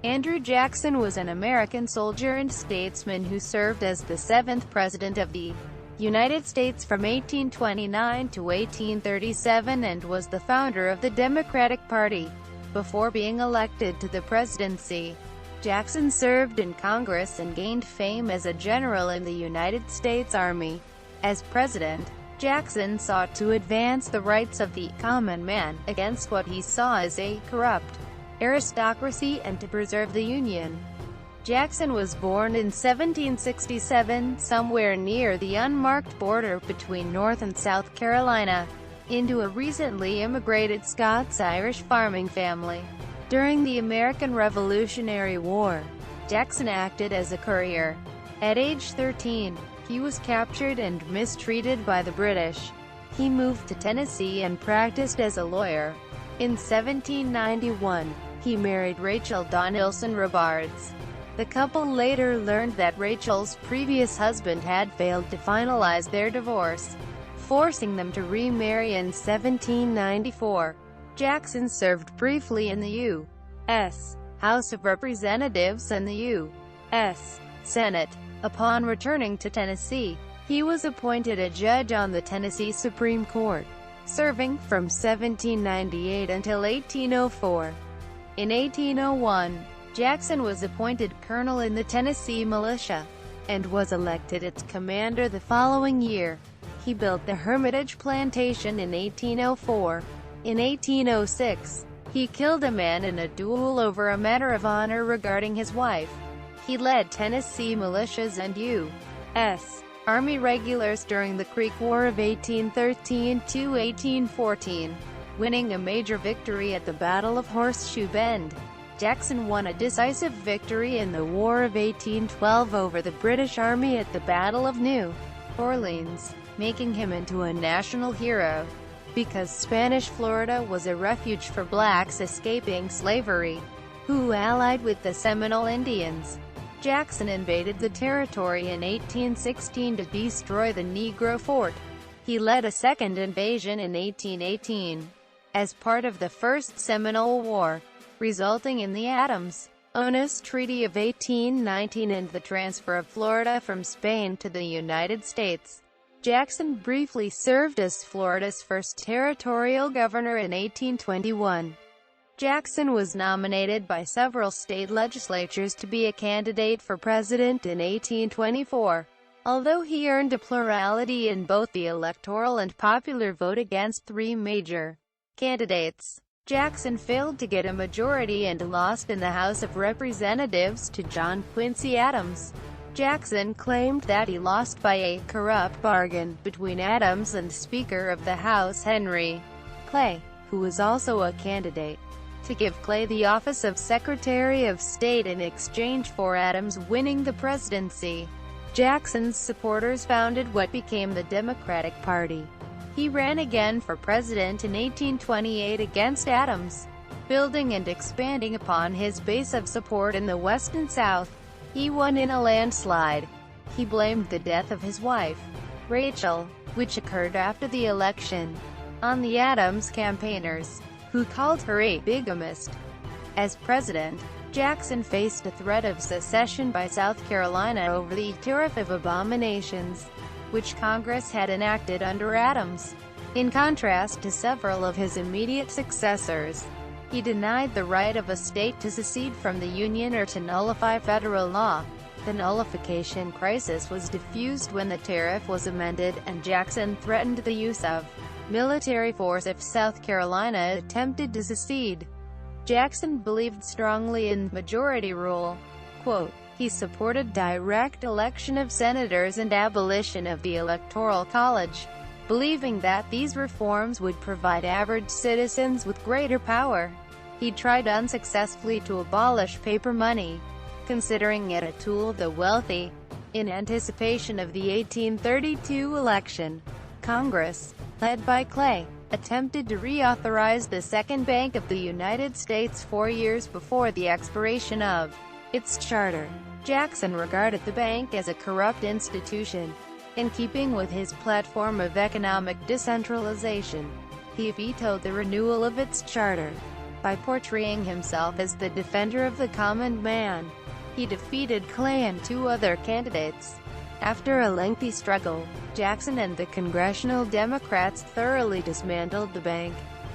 Andrew Jackson was an American soldier and statesman who served as the 7th President of the United States from 1829 to 1837 and was the founder of the Democratic Party. Before being elected to the presidency, Jackson served in Congress and gained fame as a general in the United States Army. As president, Jackson sought to advance the rights of the common man, against what he saw as a corrupt aristocracy, and to preserve the Union. Jackson was born in 1767, somewhere near the unmarked border between North and South Carolina, into a recently immigrated Scots-Irish farming family. During the American Revolutionary War, Jackson acted as a courier. At age 13, he was captured and mistreated by the British. He moved to Tennessee and practiced as a lawyer. In 1791, he married Rachel Donaldson Robards. The couple later learned that Rachel's previous husband had failed to finalize their divorce, forcing them to remarry in 1794. Jackson served briefly in the U.S. House of Representatives and the U.S. Senate. Upon returning to Tennessee, he was appointed a judge on the Tennessee Supreme Court, serving from 1798 until 1804. In 1801, Jackson was appointed colonel in the Tennessee militia, and was elected its commander the following year. He built the Hermitage plantation in 1804. In 1806, he killed a man in a duel over a matter of honor regarding his wife. He led Tennessee militias and U.S. Army regulars during the Creek War of 1813 to 1814, winning a major victory at the Battle of Horseshoe Bend. Jackson won a decisive victory in the War of 1812 over the British Army at the Battle of New Orleans, making him into a national hero. Because Spanish Florida was a refuge for blacks escaping slavery, who allied with the Seminole Indians, Jackson invaded the territory in 1816 to destroy the Negro Fort. He led a second invasion in 1818, as part of the First Seminole War, resulting in the Adams-Onis Treaty of 1819 and the transfer of Florida from Spain to the United States. Jackson briefly served as Florida's first territorial governor in 1821. Jackson was nominated by several state legislatures to be a candidate for president in 1824. Although he earned a plurality in both the electoral and popular vote against three major candidates, Jackson failed to get a majority and lost in the House of Representatives to John Quincy Adams. Jackson claimed that he lost by a corrupt bargain between Adams and Speaker of the House Henry Clay, who was also a candidate, to give Clay the office of Secretary of State in exchange for Adams winning the presidency. Jackson's supporters founded what became the Democratic Party. He ran again for president in 1828 against Adams, building and expanding upon his base of support in the West and South. He won in a landslide. He blamed the death of his wife, Rachel, which occurred after the election, on the Adams campaigners, who called her a bigamist. As president, Jackson faced a threat of secession by South Carolina over the Tariff of Abominations, which Congress had enacted under Adams. In contrast to several of his immediate successors, he denied the right of a state to secede from the Union or to nullify federal law. The Nullification Crisis was diffused when the tariff was amended, and Jackson threatened the use of military force if South Carolina attempted to secede. Jackson believed strongly in majority rule. Quote, he supported direct election of senators and abolition of the Electoral College, believing that these reforms would provide average citizens with greater power. He tried unsuccessfully to abolish paper money, considering it a tool of the wealthy. In anticipation of the 1832 election, Congress, led by Clay, attempted to reauthorize the Second Bank of the United States 4 years before the expiration of its charter. Jackson regarded the bank as a corrupt institution. In keeping with his platform of economic decentralization, he vetoed the renewal of its charter. by portraying himself as the defender of the common man. He defeated Clay and two other candidates. After a lengthy struggle, Jackson and the congressional Democrats thoroughly dismantled the bank.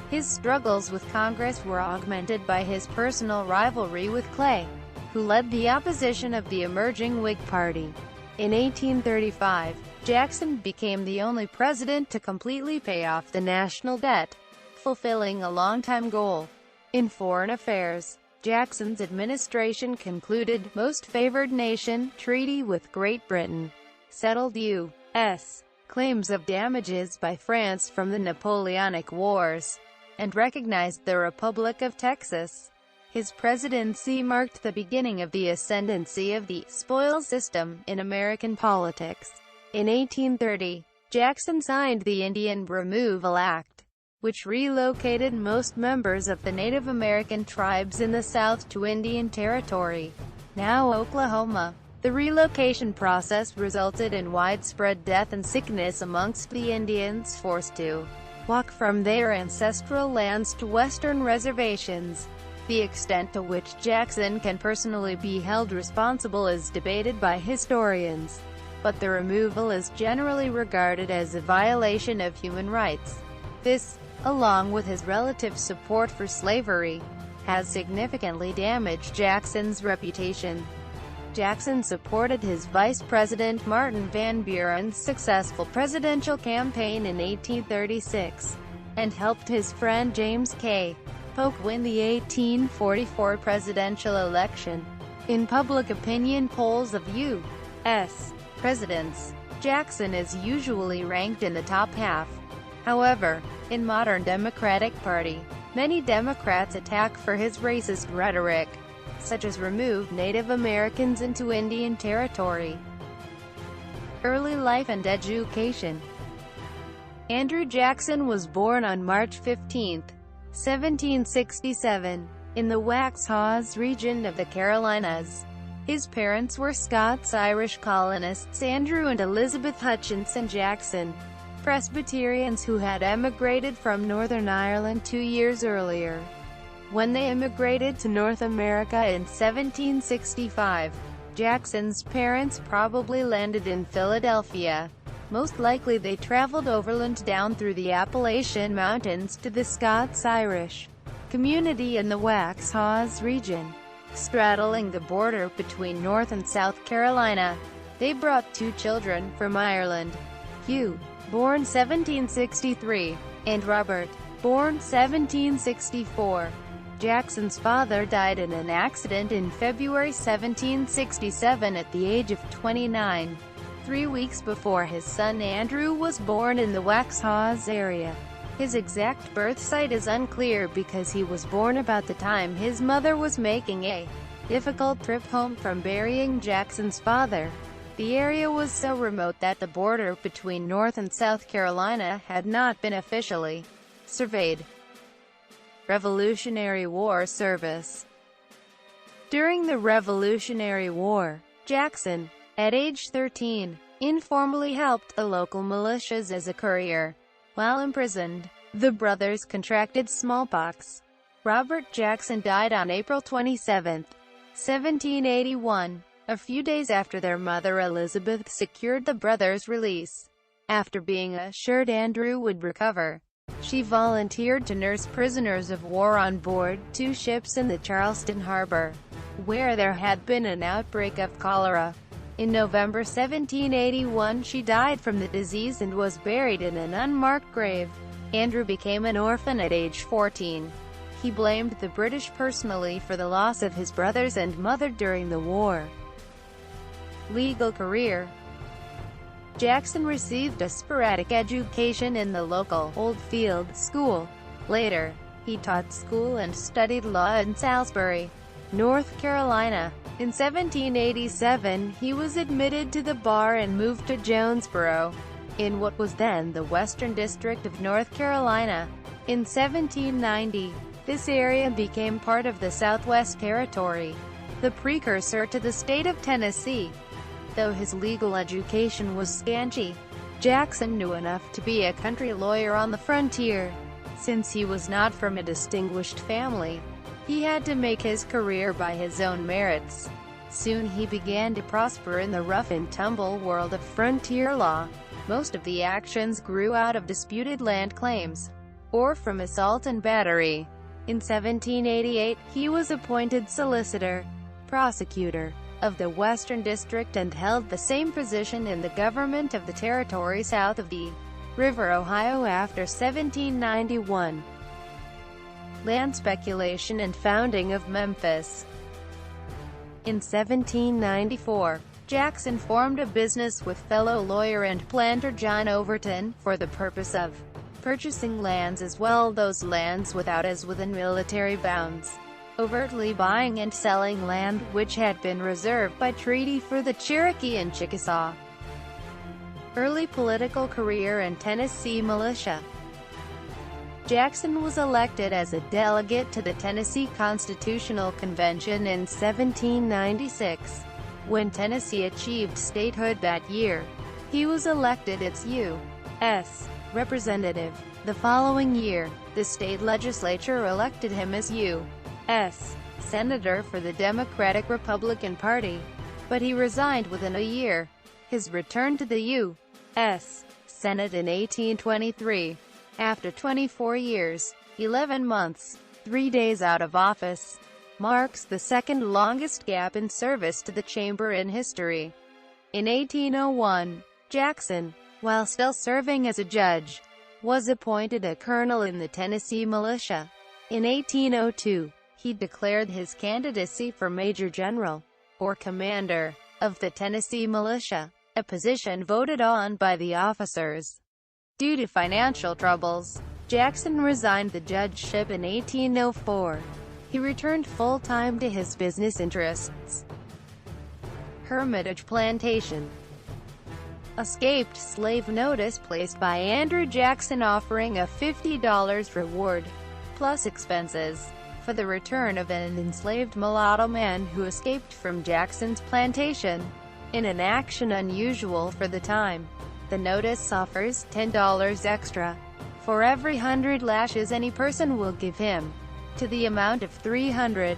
His struggles with Congress were augmented by his personal rivalry with Clay, who led the opposition of the emerging Whig Party. In 1835, Jackson became the only president to completely pay off the national debt, fulfilling a longtime goal. In foreign affairs, Jackson's administration concluded Most Favored Nation treaty with Great Britain, settled U.S. claims of damages by France from the Napoleonic Wars, and recognized the Republic of Texas. His presidency marked the beginning of the ascendancy of the spoils system in American politics. In 1830, Jackson signed the Indian Removal Act, which relocated most members of the Native American tribes in the South to Indian Territory, now Oklahoma. The relocation process resulted in widespread death and sickness amongst the Indians forced to walk from their ancestral lands to western reservations. The extent to which Jackson can personally be held responsible is debated by historians, but the removal is generally regarded as a violation of human rights. This, along with his relative support for slavery, has significantly damaged Jackson's reputation. Jackson supported his vice president Martin Van Buren's successful presidential campaign in 1836, and helped his friend James K. Polk win the 1844 presidential election. In public opinion polls of U.S. presidents, Jackson is usually ranked in the top half. However, in modern Democratic Party, many Democrats attack for his racist rhetoric, such as remove Native Americans into Indian Territory. Early life and education. Andrew Jackson was born on March 15, 1767, in the Waxhaws region of the Carolinas. His parents were Scots-Irish colonists Andrew and Elizabeth Hutchinson Jackson, Presbyterians who had emigrated from Northern Ireland 2 years earlier. When they immigrated to North America in 1765, Jackson's parents probably landed in Philadelphia. Most likely they traveled overland down through the Appalachian Mountains to the Scots-Irish community in the Waxhaws region, straddling the border between North and South Carolina. They brought 2 children from Ireland, Hugh, born 1763, and Robert, born 1764. Jackson's father died in an accident in February 1767 at the age of 29, 3 weeks before his son Andrew was born in the Waxhaws area. His exact birth site is unclear because he was born about the time his mother was making a difficult trip home from burying Jackson's father. The area was so remote that the border between North and South Carolina had not been officially surveyed. Revolutionary War service. During the Revolutionary War, Jackson, at age 13, informally helped the local militias as a courier. While imprisoned, the brothers contracted smallpox. Robert Jackson died on April 27, 1781. A few days after their mother Elizabeth secured the brothers' release. After being assured Andrew would recover, she volunteered to nurse prisoners of war on board 2 ships in the Charleston harbor, where there had been an outbreak of cholera. In November 1781 she died from the disease and was buried in an unmarked grave. Andrew became an orphan at age 14. He blamed the British personally for the loss of his brothers and mother during the war. Legal career. Jackson received a sporadic education in the local Oldfield School. Later, he taught school and studied law in Salisbury, North Carolina. In 1787, he was admitted to the bar and moved to Jonesboro, in what was then the Western District of North Carolina. In 1790, this area became part of the Southwest Territory, the precursor to the state of Tennessee. Though his legal education was scanty, Jackson knew enough to be a country lawyer on the frontier. Since he was not from a distinguished family, he had to make his career by his own merits. Soon he began to prosper in the rough-and-tumble world of frontier law. Most of the actions grew out of disputed land claims, or from assault and battery. In 1788, he was appointed solicitor, prosecutor, of the Western District and held the same position in the government of the territory south of the River Ohio after 1791. Land speculation and founding of Memphis. In 1794, Jackson formed a business with fellow lawyer and planter John Overton, for the purpose of purchasing lands as well those lands without as within military bounds, overtly buying and selling land which had been reserved by treaty for the Cherokee and Chickasaw. Early political career in Tennessee militia. Jackson was elected as a delegate to the Tennessee Constitutional Convention in 1796. When Tennessee achieved statehood that year, he was elected its U.S. representative. The following year, the state legislature elected him as U.S. Senator for the Democratic-Republican Party, but he resigned within a year. His return to the U.S. Senate in 1823, after 24 years, 11 months, 3 days out of office, marks the second longest gap in service to the chamber in history. In 1801, Jackson, while still serving as a judge, was appointed a colonel in the Tennessee militia. In 1802, he declared his candidacy for Major General, or Commander, of the Tennessee militia, a position voted on by the officers. Due to financial troubles, Jackson resigned the judgeship in 1804. He returned full-time to his business interests. Hermitage Plantation. Escaped slave notice placed by Andrew Jackson offering a $50 reward, plus expenses, for the return of an enslaved mulatto man who escaped from Jackson's plantation, in an action unusual for the time. The notice offers $10 extra for every 100 lashes any person will give him, to the amount of 300.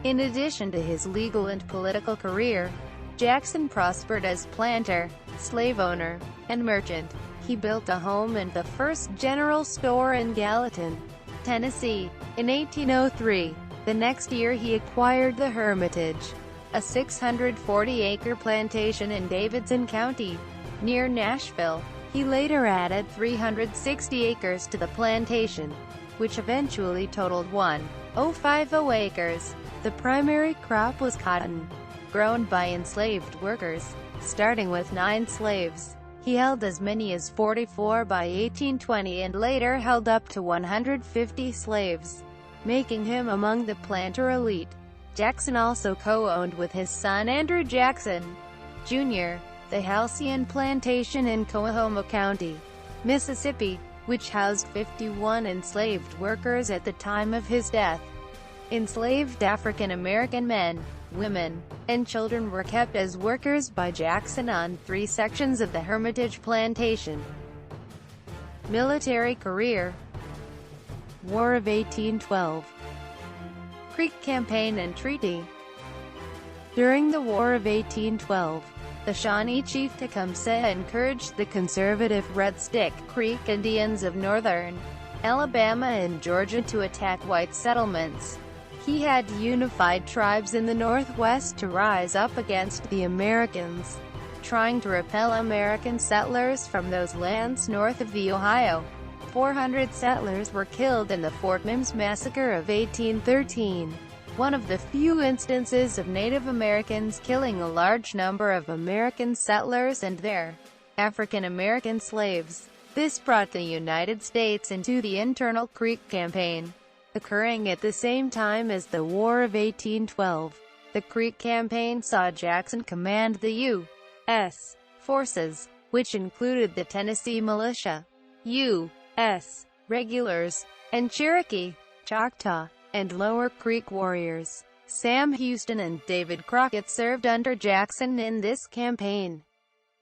In addition to his legal and political career, Jackson prospered as planter, slave owner, and merchant. He built a home and the first general store in Gallatin, Tennessee, in 1803. The next year he acquired the Hermitage, a 640-acre plantation in Davidson County, near Nashville. He later added 360 acres to the plantation, which eventually totaled 1,050 acres. The primary crop was cotton, grown by enslaved workers, starting with 9 slaves. He held as many as 44 by 1820 and later held up to 150 slaves, making him among the planter elite. Jackson also co-owned with his son Andrew Jackson, Jr., the Halcyon Plantation in Coahoma County, Mississippi, which housed 51 enslaved workers at the time of his death. Enslaved African American men, women, and children were kept as workers by Jackson on 3 sections of the Hermitage Plantation. Military career. War of 1812. Creek Campaign and Treaty. During the War of 1812, the Shawnee chief Tecumseh encouraged the conservative Red Stick Creek Indians of northern Alabama and Georgia to attack white settlements. He had unified tribes in the Northwest to rise up against the Americans, trying to repel American settlers from those lands north of the Ohio. 400 settlers were killed in the Fort Mims Massacre of 1813, one of the few instances of Native Americans killing a large number of American settlers and their African American slaves. This brought the United States into the internal Creek Campaign, occurring at the same time as the War of 1812. The Creek Campaign saw Jackson command the U.S. forces, which included the Tennessee militia, U.S. regulars, and Cherokee, Choctaw, and Lower Creek warriors. Sam Houston and David Crockett served under Jackson in this campaign.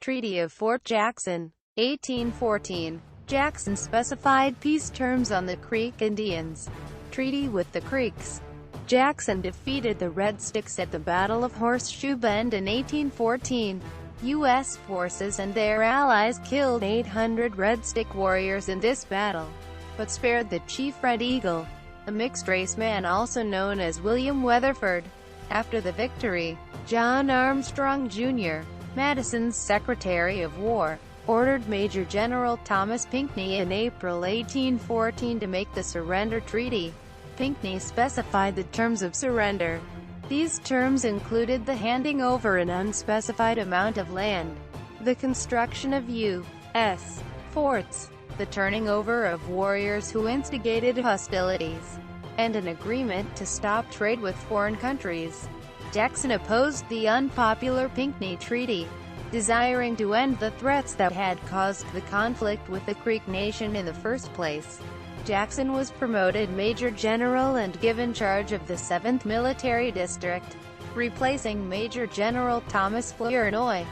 Treaty of Fort Jackson, 1814. Jackson specified peace terms on the Creek Indians. Treaty with the Creeks. Jackson defeated the Red Sticks at the Battle of Horseshoe Bend in 1814. U.S. forces and their allies killed 800 Red Stick warriors in this battle, but spared the chief Red Eagle, a mixed-race man also known as William Weatherford. After the victory, John Armstrong, Jr., Madison's Secretary of War, ordered Major General Thomas Pinckney in April 1814 to make the surrender treaty. Pinckney specified the terms of surrender. These terms included the handing over an unspecified amount of land, the construction of U.S. forts, the turning over of warriors who instigated hostilities, and an agreement to stop trade with foreign countries. Jackson opposed the unpopular Pinckney Treaty, desiring to end the threats that had caused the conflict with the Creek Nation in the first place. Jackson was promoted Major General and given charge of the 7th Military District, replacing Major General Thomas Flournoy.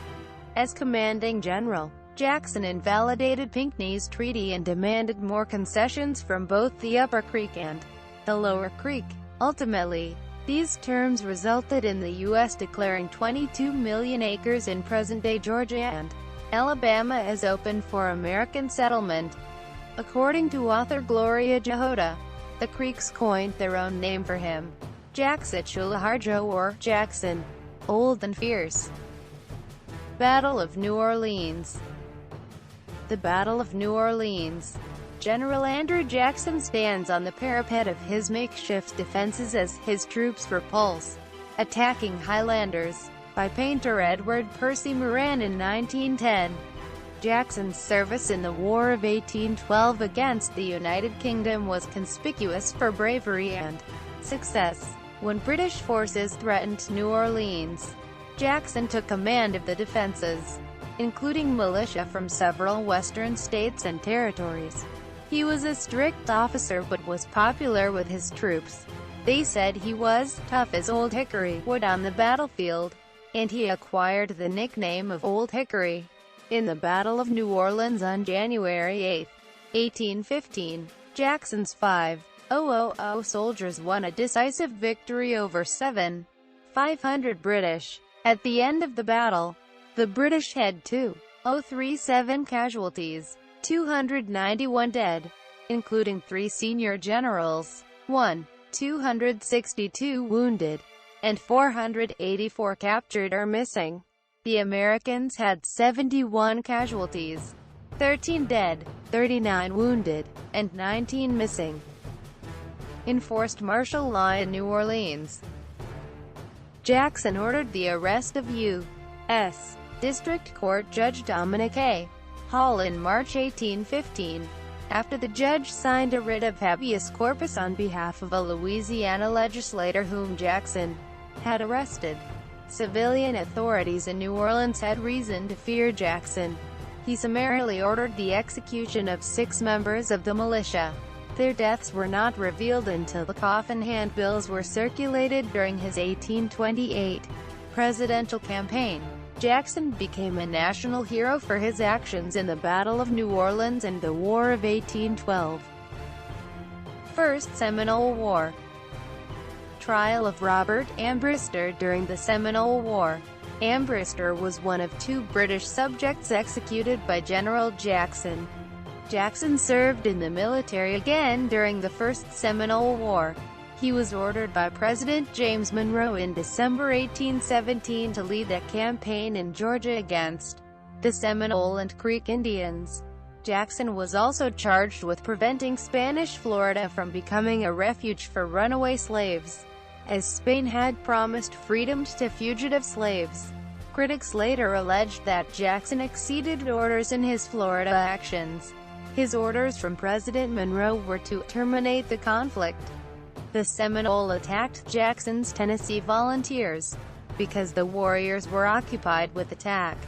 As commanding general, Jackson invalidated Pinckney's treaty and demanded more concessions from both the Upper Creek and the Lower Creek. Ultimately, these terms resulted in the U.S. declaring 22 million acres in present-day Georgia and Alabama as open for American settlement. According to author Gloria Jehoda, the Creeks coined their own name for him, Jacksachulaharjo, or Jackson, Old and Fierce. Battle of New Orleans. The Battle of New Orleans. General Andrew Jackson stands on the parapet of his makeshift defenses as his troops repulse attacking Highlanders by painter Edward Percy Moran in 1910. Jackson's service in the War of 1812 against the United Kingdom was conspicuous for bravery and success. When British forces threatened New Orleans, Jackson took command of the defenses, including militia from several western states and territories. He was a strict officer but was popular with his troops. They said he was tough as Old Hickory wood on the battlefield, and he acquired the nickname of Old Hickory. In the Battle of New Orleans on January 8, 1815, Jackson's 5,000 soldiers won a decisive victory over 7,500 British. At the end of the battle, the British had 2,037 casualties, 291 dead, including 3 senior generals, 262 wounded, and 484 captured or missing. The Americans had 71 casualties, 13 dead, 39 wounded, and 19 missing. Enforced martial law in New Orleans. Jackson ordered the arrest of U.S. District Court Judge Dominic A. Hall in March 1815, after the judge signed a writ of habeas corpus on behalf of a Louisiana legislator whom Jackson had arrested. Civilian authorities in New Orleans had reason to fear Jackson. He summarily ordered the execution of 6 members of the militia. Their deaths were not revealed until the coffin handbills were circulated during his 1828 presidential campaign. Jackson became a national hero for his actions in the Battle of New Orleans and the War of 1812. First Seminole War. Trial of Robert Ambrister during the Seminole War. Ambrister was one of 2 British subjects executed by General Jackson. Jackson served in the military again during the First Seminole War. He was ordered by President James Monroe in December 1817 to lead a campaign in Georgia against the Seminole and Creek Indians. Jackson was also charged with preventing Spanish Florida from becoming a refuge for runaway slaves, as Spain had promised freedom to fugitive slaves. Critics later alleged that Jackson exceeded orders in his Florida actions. His orders from President Monroe were to terminate the conflict. The Seminole attacked Jackson's Tennessee volunteers. Because the warriors were occupied with attack,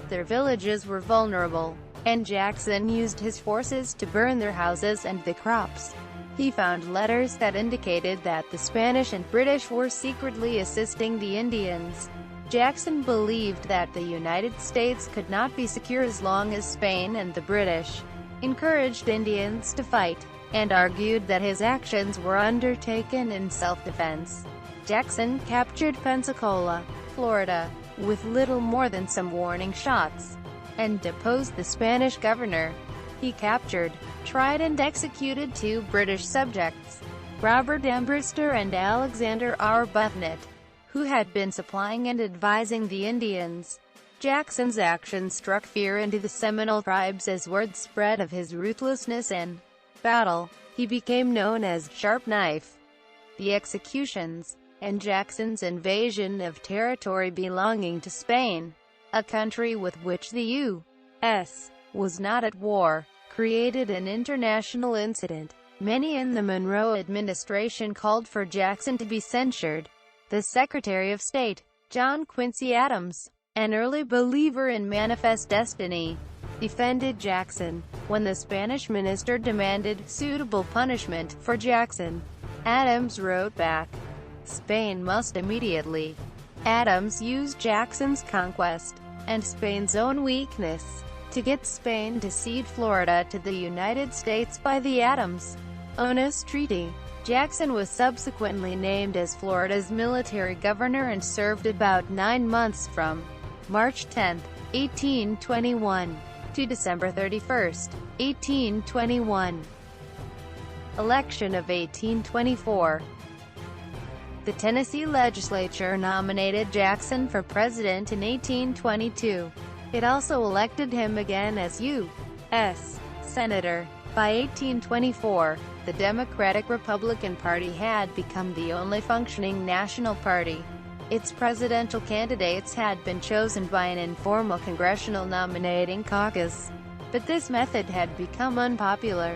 their villages were vulnerable, and Jackson used his forces to burn their houses and the crops. He found letters that indicated that the Spanish and British were secretly assisting the Indians. Jackson believed that the United States could not be secure as long as Spain and the British encouraged Indians to fight, and argued that his actions were undertaken in self-defense. Jackson captured Pensacola, Florida, with little more than some warning shots, and deposed the Spanish governor. He captured, tried and executed 2 British subjects, Robert Ambrister and Alexander Arbuthnot, who had been supplying and advising the Indians. Jackson's actions struck fear into the Seminole tribes as word spread of his ruthlessness in battle. He became known as Sharp Knife. The executions, and Jackson's invasion of territory belonging to Spain, a country with which the U.S. was not at war, created an international incident. Many in the Monroe administration called for Jackson to be censured. The Secretary of State, John Quincy Adams, an early believer in manifest destiny, defended Jackson. When the Spanish minister demanded suitable punishment for Jackson, Adams wrote back, "Spain must immediately." Adams used Jackson's conquest, and Spain's own weakness, to get Spain to cede Florida to the United States by the Adams-Onis Treaty. Jackson was subsequently named as Florida's military governor and served about 9 months from March 10, 1821, to December 31, 1821. Election of 1824. The Tennessee legislature nominated Jackson for president in 1822. It also elected him again as U.S. Senator. By 1824, the Democratic-Republican Party had become the only functioning national party. Its presidential candidates had been chosen by an informal congressional nominating caucus, but this method had become unpopular.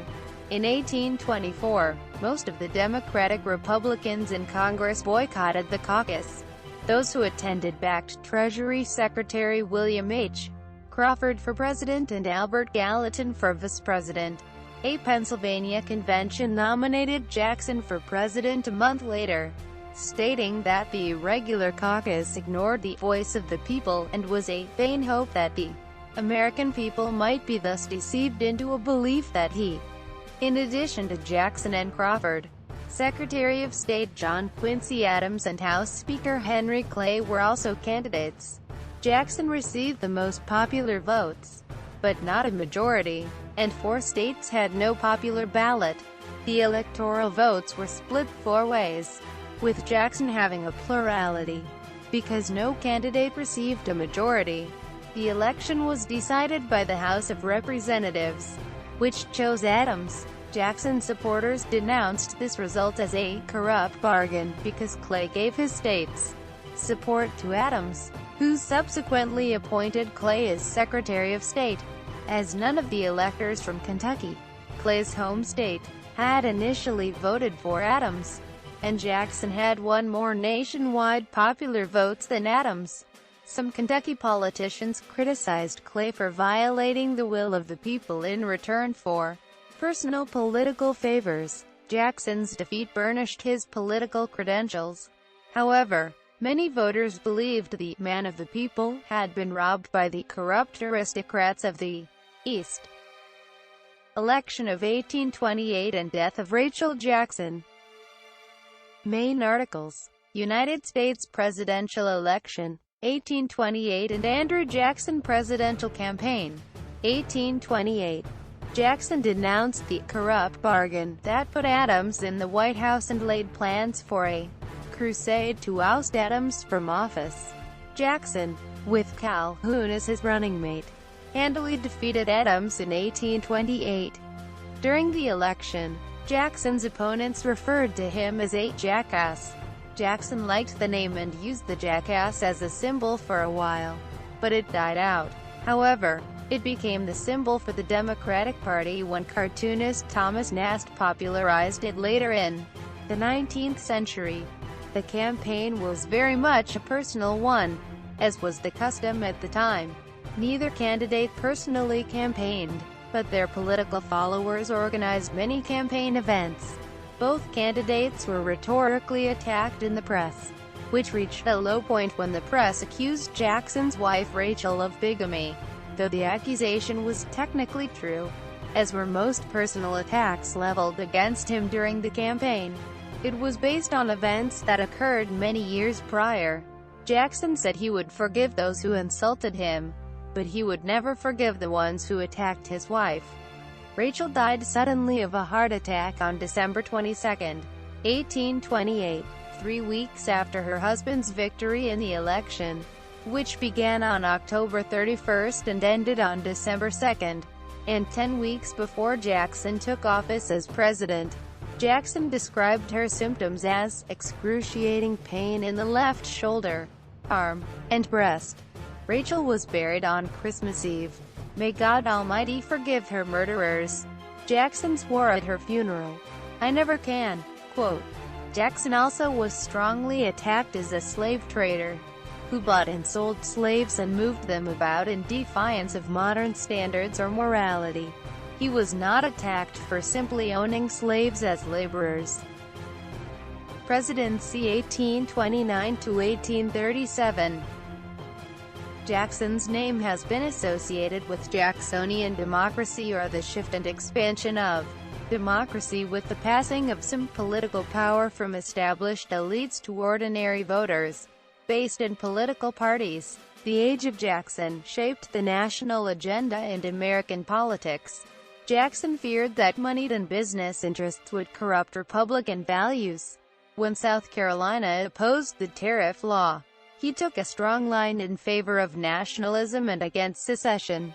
In 1824, most of the Democratic Republicans in Congress boycotted the caucus. Those who attended backed Treasury Secretary William H. Crawford for president and Albert Gallatin for vice-president. A Pennsylvania convention nominated Jackson for president a month later, stating that the irregular caucus ignored the voice of the people and was a vain hope that the American people might be thus deceived into a belief that he. In addition to Jackson and Crawford, Secretary of State John Quincy Adams and House Speaker Henry Clay were also candidates. Jackson received the most popular votes, but not a majority, and 4 states had no popular ballot. The electoral votes were split 4 ways, with Jackson having a plurality. Because no candidate received a majority, the election was decided by the House of Representatives, which chose Adams. Jackson supporters denounced this result as a corrupt bargain because Clay gave his state's support to Adams, who subsequently appointed Clay as Secretary of State. As none of the electors from Kentucky, Clay's home state, had initially voted for Adams, and Jackson had won more nationwide popular votes than Adams. Some Kentucky politicians criticized Clay for violating the will of the people in return for personal political favors. Jackson's defeat burnished his political credentials. However, many voters believed the man of the people had been robbed by the corrupt aristocrats of the East. Election of 1828 and death of Rachel Jackson. Main articles: United States presidential election, 1828 and Andrew Jackson presidential campaign, 1828. Jackson denounced the corrupt bargain that put Adams in the White House and laid plans for a crusade to oust Adams from office. Jackson, with Calhoun as his running mate, handily defeated Adams in 1828. During the election, Jackson's opponents referred to him as a jackass. Jackson liked the name and used the jackass as a symbol for a while, but it died out. However, it became the symbol for the Democratic Party when cartoonist Thomas Nast popularized it later in the 19th century. The campaign was very much a personal one, as was the custom at the time. Neither candidate personally campaigned, but their political followers organized many campaign events. Both candidates were rhetorically attacked in the press, which reached a low point when the press accused Jackson's wife Rachel of bigamy, though the accusation was technically true. as were most personal attacks leveled against him during the campaign. It was based on events that occurred many years prior. Jackson said he would forgive those who insulted him, but he would never forgive the ones who attacked his wife. Rachel died suddenly of a heart attack on December 22, 1828, 3 weeks after her husband's victory in the election, which began on October 31 and ended on December 2, and 10 weeks before Jackson took office as president. Jackson described her symptoms as excruciating pain in the left shoulder, arm, and breast. Rachel was buried on Christmas Eve. May God Almighty forgive her murderers. Jackson swore at her funeral, "I never can." Quote. Jackson also was strongly attacked as a slave trader, who bought and sold slaves and moved them about in defiance of modern standards or morality. He was not attacked for simply owning slaves as laborers. Presidency 1829 to 1837. Jackson's name has been associated with Jacksonian democracy, or the shift and expansion of democracy with the passing of some political power from established elites to ordinary voters, based in political parties. The age of Jackson shaped the national agenda and American politics. Jackson feared that moneyed and business interests would corrupt Republican values. When South Carolina opposed the tariff law, he took a strong line in favor of nationalism and against secession.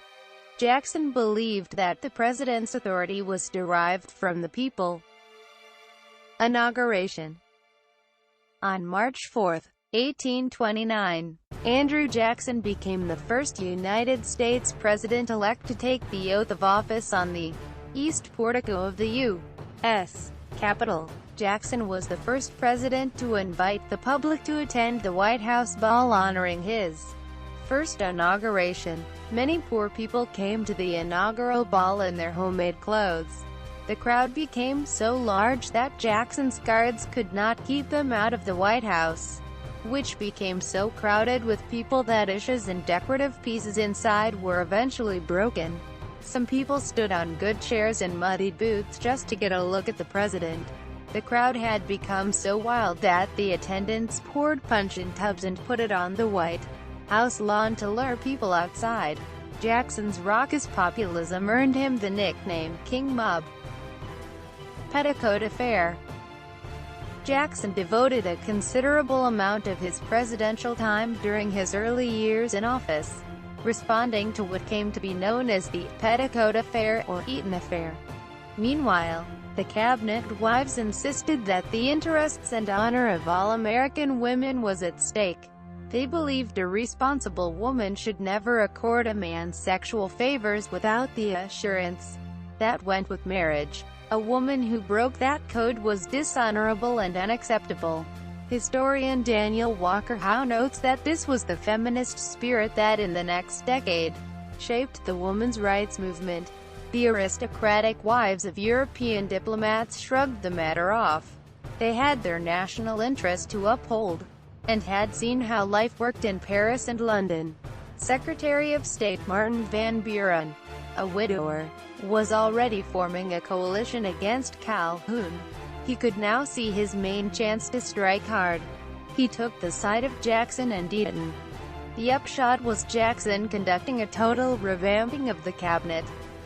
Jackson believed that the president's authority was derived from the people. Inauguration. On March 4, 1829, Andrew Jackson became the first United States president-elect to take the oath of office on the east portico of the U.S. Capitol. Jackson was the first president to invite the public to attend the White House ball honoring his first inauguration. Many poor people came to the inaugural ball in their homemade clothes. The crowd became so large that Jackson's guards could not keep them out of the White House, which became so crowded with people that dishes and decorative pieces inside were eventually broken. Some people stood on good chairs and muddied booths just to get a look at the president. The crowd had become so wild that the attendants poured punch in tubs and put it on the White House lawn to lure people outside. Jackson's raucous populism earned him the nickname King Mob. Petticoat Affair. Jackson devoted a considerable amount of his presidential time during his early years in office, responding to what came to be known as the Petticoat Affair or Eaton Affair. Meanwhile, the cabinet wives insisted that the interests and honor of all American women was at stake. They believed a responsible woman should never accord a man sexual favors without the assurance that went with marriage. A woman who broke that code was dishonorable and unacceptable. Historian Daniel Walker Howe notes that this was the feminist spirit that in the next decade shaped the women's rights movement. The aristocratic wives of European diplomats shrugged the matter off. They had their national interest to uphold, and had seen how life worked in Paris and London. Secretary of State Martin Van Buren, a widower, was already forming a coalition against Calhoun. He could now see his main chance to strike hard. He took the side of Jackson and Eaton. The upshot was Jackson conducting a total revamping of the cabinet.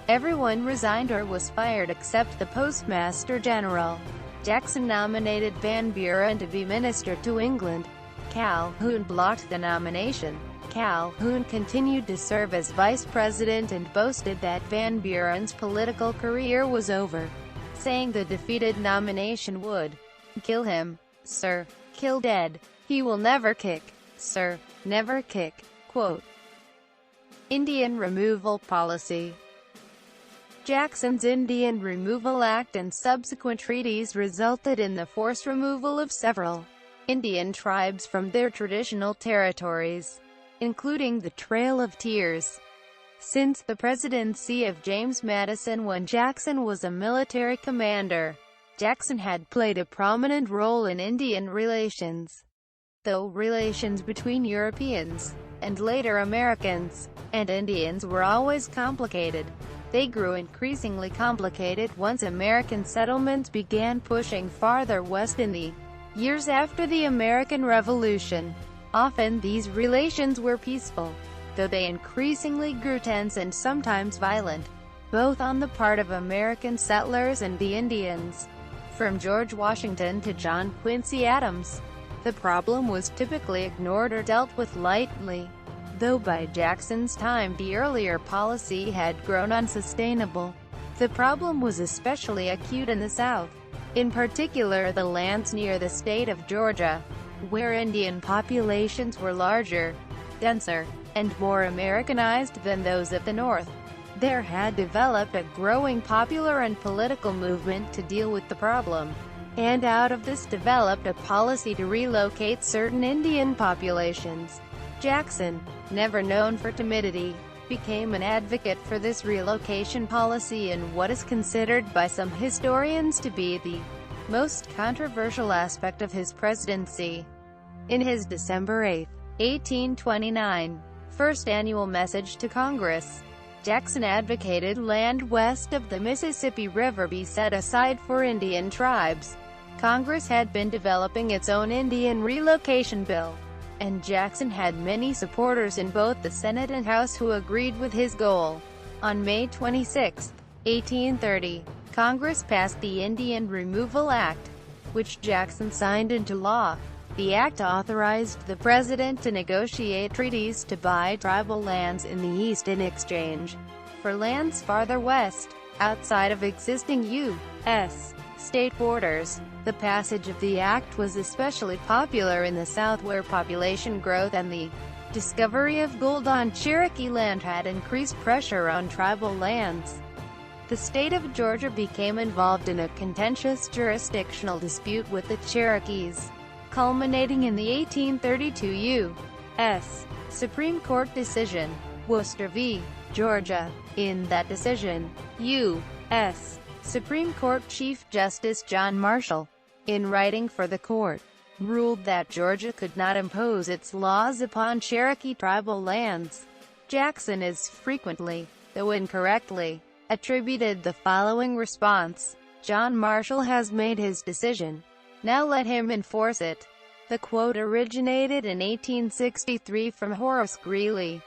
Everyone resigned or was fired except the Postmaster General. Jackson nominated Van Buren to be minister to England. Calhoun blocked the nomination. Calhoun continued to serve as vice president and boasted that Van Buren's political career was over, saying the defeated nomination would kill him. "Sir, kill dead. He will never kick. Sir, never kick." Quote. Indian removal policy. Jackson's Indian Removal Act and subsequent treaties resulted in the forced removal of several Indian tribes from their traditional territories, including the Trail of Tears. Since the presidency of James Madison, when Jackson was a military commander, Jackson had played a prominent role in Indian relations. Though relations between Europeans, and later Americans, and Indians were always complicated, They grew increasingly complicated once American settlements began pushing farther west in the years after the American Revolution. Often these relations were peaceful, though they increasingly grew tense and sometimes violent, both on the part of American settlers and the Indians. From George Washington to John Quincy Adams, the problem was typically ignored or dealt with lightly, though by Jackson's time the earlier policy had grown unsustainable. The problem was especially acute in the South, in particular the lands near the state of Georgia, where Indian populations were larger, denser, and more Americanized than those of the North. There had developed a growing popular and political movement to deal with the problem, and out of this developed a policy to relocate certain Indian populations. Jackson, never known for timidity, became an advocate for this relocation policy in what is considered by some historians to be the most controversial aspect of his presidency. In his December 8, 1829, first annual message to Congress, Jackson advocated land west of the Mississippi River be set aside for Indian tribes. Congress had been developing its own Indian relocation bill, and Jackson had many supporters in both the Senate and House who agreed with his goal. On May 26, 1830, Congress passed the Indian Removal Act, which Jackson signed into law. The act authorized the president to negotiate treaties to buy tribal lands in the East in exchange for lands farther west, outside of existing U.S. state borders. The passage of the act was especially popular in the South, where population growth and the discovery of gold on Cherokee land had increased pressure on tribal lands. The state of Georgia became involved in a contentious jurisdictional dispute with the Cherokees, culminating in the 1832 U.S. Supreme Court decision, Worcester v. Georgia. In that decision, U.S. Supreme Court Chief Justice John Marshall, in writing for the court, ruled that Georgia could not impose its laws upon Cherokee tribal lands. Jackson is frequently, though incorrectly, attributed the following response: "John Marshall has made his decision. Now let him enforce it." The quote originated in 1863 from Horace Greeley.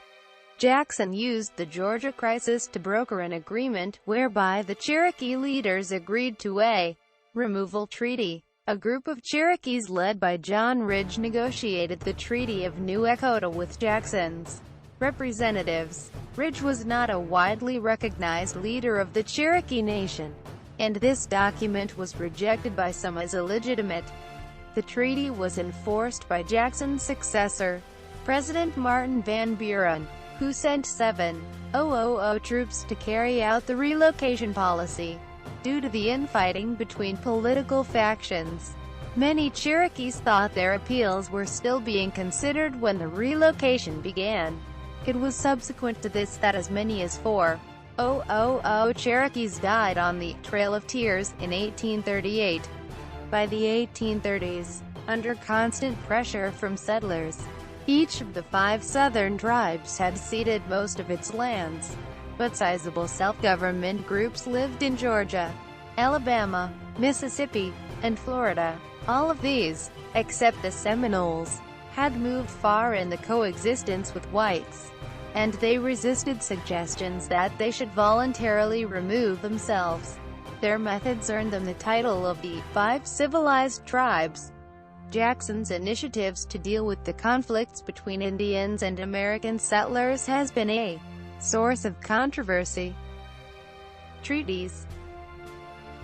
Jackson used the Georgia crisis to broker an agreement whereby the Cherokee leaders agreed to a removal treaty. A group of Cherokees led by John Ridge negotiated the Treaty of New Echota with Jackson's representatives. Ridge was not a widely recognized leader of the Cherokee Nation, and this document was rejected by some as illegitimate. The treaty was enforced by Jackson's successor, President Martin Van Buren, who sent 7,000 troops to carry out the relocation policy. Due to the infighting between political factions, many Cherokees thought their appeals were still being considered when the relocation began. It was subsequent to this that as many as 4,000 Cherokees died on the Trail of Tears in 1838. By the 1830s, under constant pressure from settlers, each of the 5 southern tribes had ceded most of its lands, but sizable self-government groups lived in Georgia, Alabama, Mississippi, and Florida. All of these, except the Seminoles, had moved far in the coexistence with whites, and they resisted suggestions that they should voluntarily remove themselves. Their methods earned them the title of the 5 Civilized Tribes. Jackson's initiatives to deal with the conflicts between Indians and American settlers has been a source of controversy. Treaties.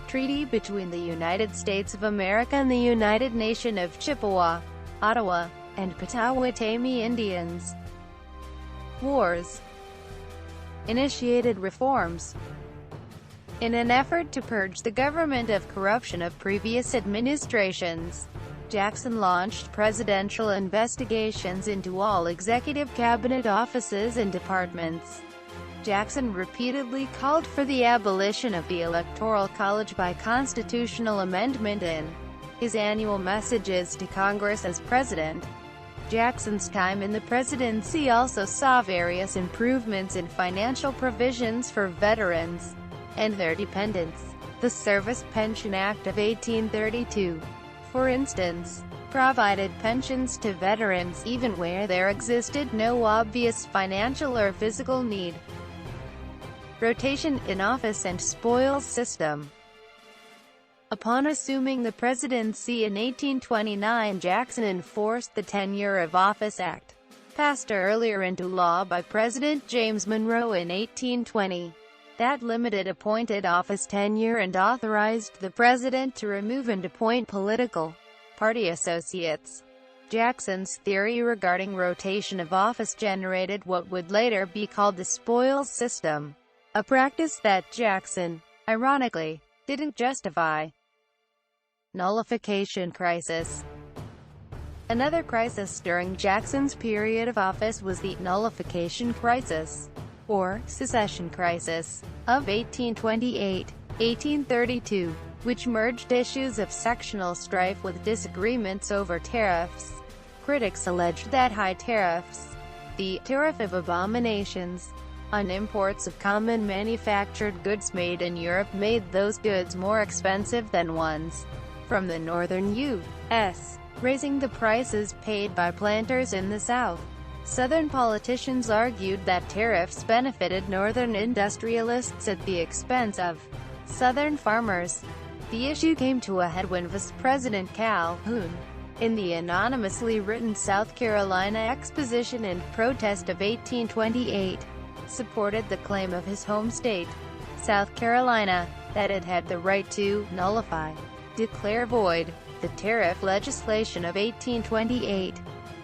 Treaty between the United States of America and the United Nation of Chippewa, Ottawa, and Potawatomi Indians. Wars. Initiated reforms. In an effort to purge the government of corruption of previous administrations, Jackson launched presidential investigations into all executive cabinet offices and departments. Jackson repeatedly called for the abolition of the Electoral College by constitutional amendment in his annual messages to Congress as president. Jackson's time in the presidency also saw various improvements in financial provisions for veterans and their dependents. The Service Pension Act of 1832, for instance, provided pensions to veterans even where there existed no obvious financial or physical need. Rotation in office and spoils system. Upon assuming the presidency in 1829, Jackson enforced the Tenure of Office Act, passed earlier into law by President James Monroe in 1820. That limited appointed office tenure and authorized the president to remove and appoint political party associates. Jackson's theory regarding rotation of office generated what would later be called the spoils system, a practice that Jackson, ironically, didn't justify. Nullification Crisis. Another crisis during Jackson's period of office was the Nullification Crisis, or Secession Crisis, of 1828-1832, which merged issues of sectional strife with disagreements over tariffs. Critics alleged that high tariffs, the tariff of abominations, on imports of common manufactured goods made in Europe made those goods more expensive than ones from the northern U.S., raising the prices paid by planters in the South. Southern politicians argued that tariffs benefited Northern industrialists at the expense of Southern farmers. The issue came to a head when Vice President Calhoun, in the anonymously written South Carolina Exposition and Protest of 1828, supported the claim of his home state, South Carolina, that it had the right to nullify, declare void, the tariff legislation of 1828,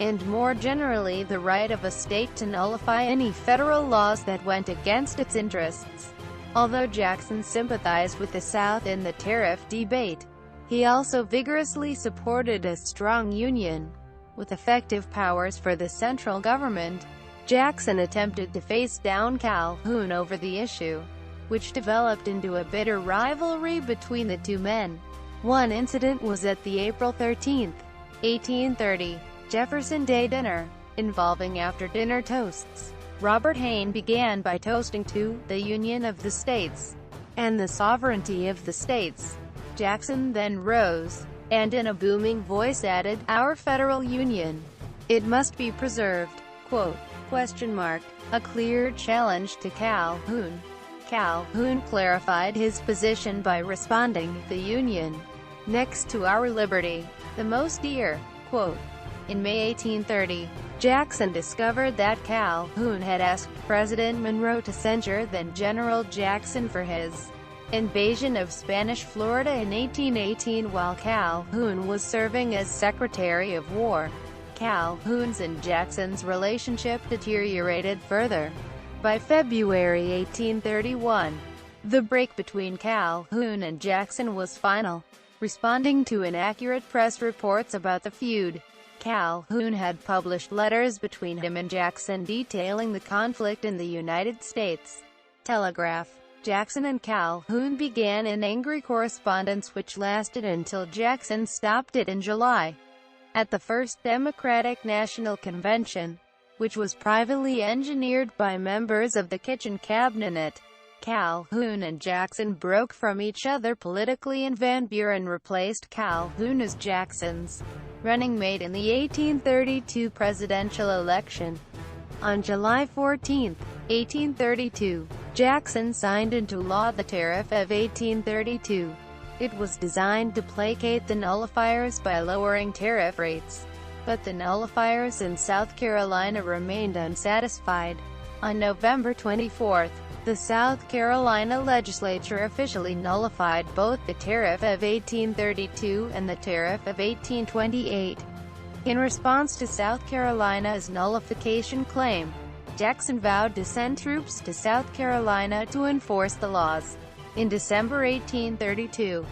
and more generally the right of a state to nullify any federal laws that went against its interests. Although Jackson sympathized with the South in the tariff debate, he also vigorously supported a strong union, with effective powers for the central government. Jackson attempted to face down Calhoun over the issue, which developed into a bitter rivalry between the two men. One incident was at the April 13, 1830, Jefferson Day dinner, involving after-dinner toasts. Robert Hayne began by toasting to the Union of the States and the sovereignty of the states. Jackson then rose, and in a booming voice added, "Our federal union. It must be preserved." Quote, a clear challenge to Calhoun. Calhoun clarified his position by responding, "The Union, next to our liberty, the most dear." Quote, in May 1830, Jackson discovered that Calhoun had asked President Monroe to censure then-General Jackson for his invasion of Spanish Florida in 1818 while Calhoun was serving as Secretary of War. Calhoun's and Jackson's relationship deteriorated further. By February 1831, the break between Calhoun and Jackson was final. Responding to inaccurate press reports about the feud, Calhoun had published letters between him and Jackson detailing the conflict in the United States Telegraph. Jackson and Calhoun began an angry correspondence which lasted until Jackson stopped it in July. At the First Democratic National Convention, which was privately engineered by members of the Kitchen Cabinet, Calhoun and Jackson broke from each other politically and Van Buren replaced Calhoun as Jackson's running mate in the 1832 presidential election. On July 14, 1832, Jackson signed into law the Tariff of 1832. It was designed to placate the nullifiers by lowering tariff rates. But the nullifiers in South Carolina remained unsatisfied. On November 24, the South Carolina legislature officially nullified both the Tariff of 1832 and the Tariff of 1828. In response to South Carolina's nullification claim, Jackson vowed to send troops to South Carolina to enforce the laws. In December 1832,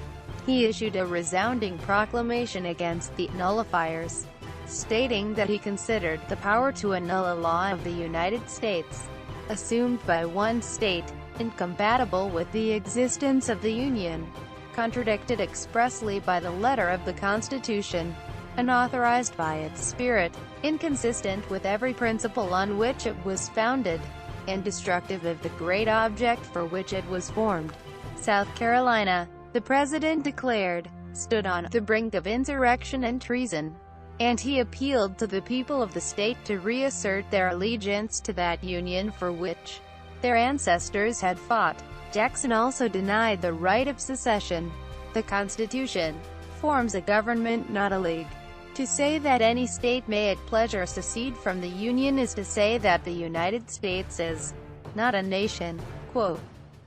he issued a resounding proclamation against the nullifiers, stating that he considered the power to annul a law of the United States, assumed by one state, incompatible with the existence of the Union, contradicted expressly by the letter of the Constitution. unauthorized by its spirit, inconsistent with every principle on which it was founded, and destructive of the great object for which it was formed. South Carolina, the president declared, stood on the brink of insurrection and treason, and he appealed to the people of the state to reassert their allegiance to that union for which their ancestors had fought. Jackson also denied the right of secession. The Constitution forms a government, not a league. To say that any state may at pleasure secede from the Union is to say that the United States is not a nation. Quote,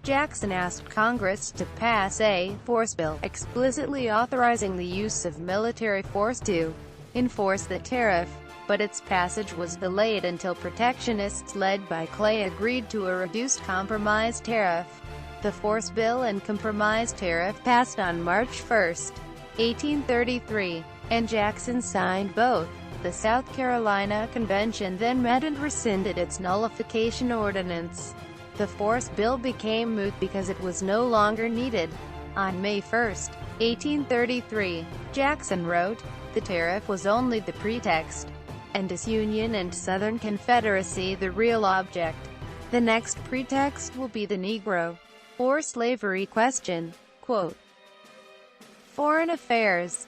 Jackson asked Congress to pass a force bill, explicitly authorizing the use of military force to enforce the tariff, but its passage was delayed until protectionists led by Clay agreed to a reduced compromise tariff. The force bill and compromise tariff passed on March 1, 1833, and Jackson signed both. The South Carolina Convention then met and rescinded its nullification ordinance. The force bill became moot because it was no longer needed. On May 1, 1833, Jackson wrote, "The tariff was only the pretext, and disunion and Southern Confederacy the real object. The next pretext will be the Negro or slavery question." Quote, Foreign Affairs.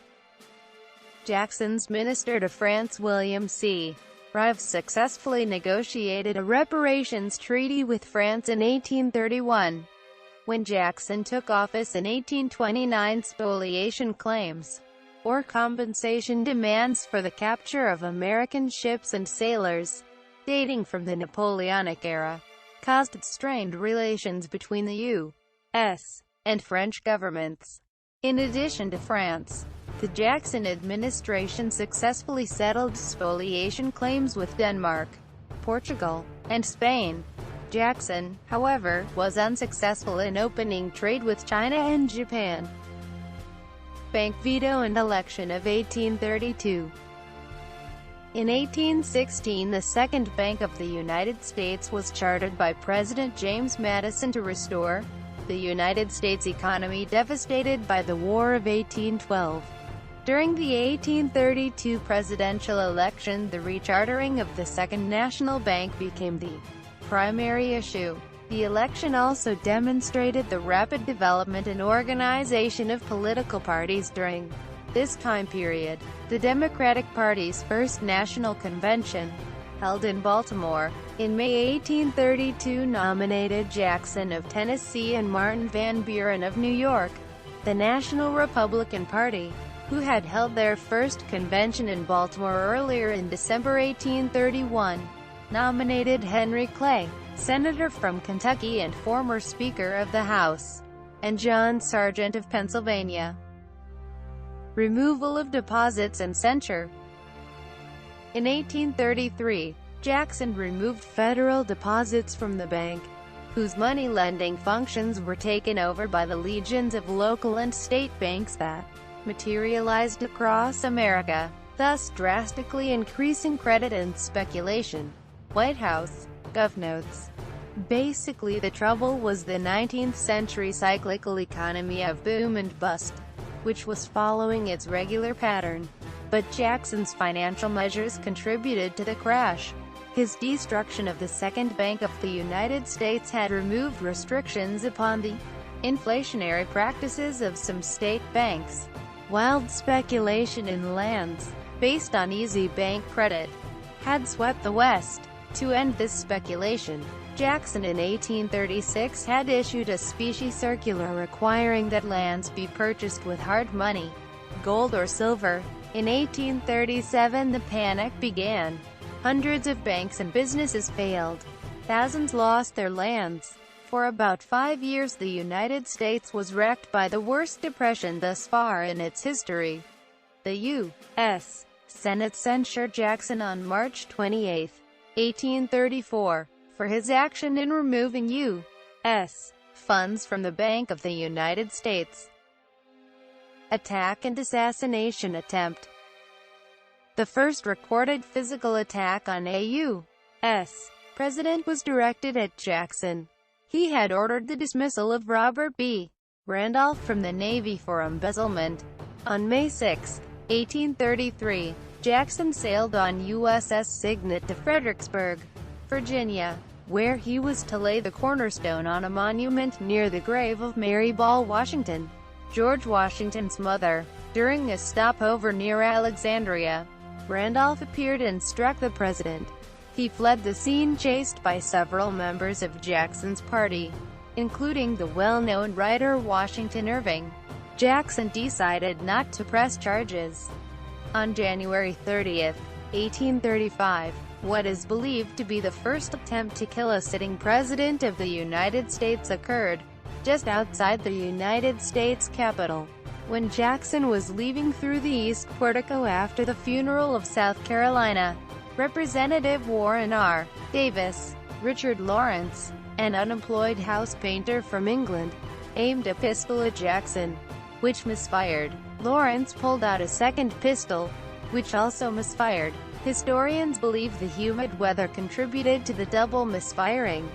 Jackson's minister to France William C. Rive successfully negotiated a reparations treaty with France in 1831. When Jackson took office in 1829, spoliation claims, or compensation demands for the capture of American ships and sailors, dating from the Napoleonic era, caused strained relations between the U.S. and French governments. In addition to France, the Jackson administration successfully settled spoliation claims with Denmark, Portugal, and Spain. Jackson, however, was unsuccessful in opening trade with China and Japan. Bank veto and election of 1832. In 1816, the Second Bank of the United States was chartered by President James Madison to restore the United States economy devastated by the War of 1812. During the 1832 presidential election, the rechartering of the Second National Bank became the primary issue. The election also demonstrated the rapid development and organization of political parties during this time period. The Democratic Party's first national convention, held in Baltimore, in May 1832 nominated Jackson of Tennessee and Martin Van Buren of New York. The National Republican Party, who had held their first convention in Baltimore earlier in December 1831, nominated Henry Clay, senator from Kentucky and former Speaker of the House, and John Sargent of Pennsylvania. Removal of deposits and censure. In 1833, Jackson removed federal deposits from the bank, whose money-lending functions were taken over by the legions of local and state banks that materialized across America, thus drastically increasing credit and speculation. White House, GovNotes. Basically, the trouble was the 19th century cyclical economy of boom and bust, which was following its regular pattern. But Jackson's financial measures contributed to the crash. His destruction of the Second Bank of the United States had removed restrictions upon the inflationary practices of some state banks. Wild speculation in lands, based on easy bank credit, had swept the West. To end this speculation, Jackson in 1836 had issued a specie circular requiring that lands be purchased with hard money, gold or silver. In 1837 the panic began. Hundreds of banks and businesses failed. Thousands lost their lands. For about 5 years the United States was wrecked by the worst depression thus far in its history. The U.S. Senate censured Jackson on March 28, 1834, for his action in removing U.S. funds from the Bank of the United States. Attack and assassination attempt. The first recorded physical attack on a U.S. president was directed at Jackson. He had ordered the dismissal of Robert B. Randolph from the Navy for embezzlement. On May 6, 1833, Jackson sailed on USS Signet to Fredericksburg, Virginia, where he was to lay the cornerstone on a monument near the grave of Mary Ball Washington, George Washington's mother. During a stopover near Alexandria, Randolph appeared and struck the president. He fled the scene chased by several members of Jackson's party, including the well-known writer Washington Irving. Jackson decided not to press charges. On January 30, 1835, what is believed to be the first attempt to kill a sitting president of the United States occurred just outside the United States Capitol, when Jackson was leaving through the East Portico after the funeral of South Carolina Representative Warren R. Davis. Richard Lawrence, an unemployed house painter from England, aimed a pistol at Jackson, which misfired. Lawrence pulled out a second pistol, which also misfired. Historians believe the humid weather contributed to the double misfiring.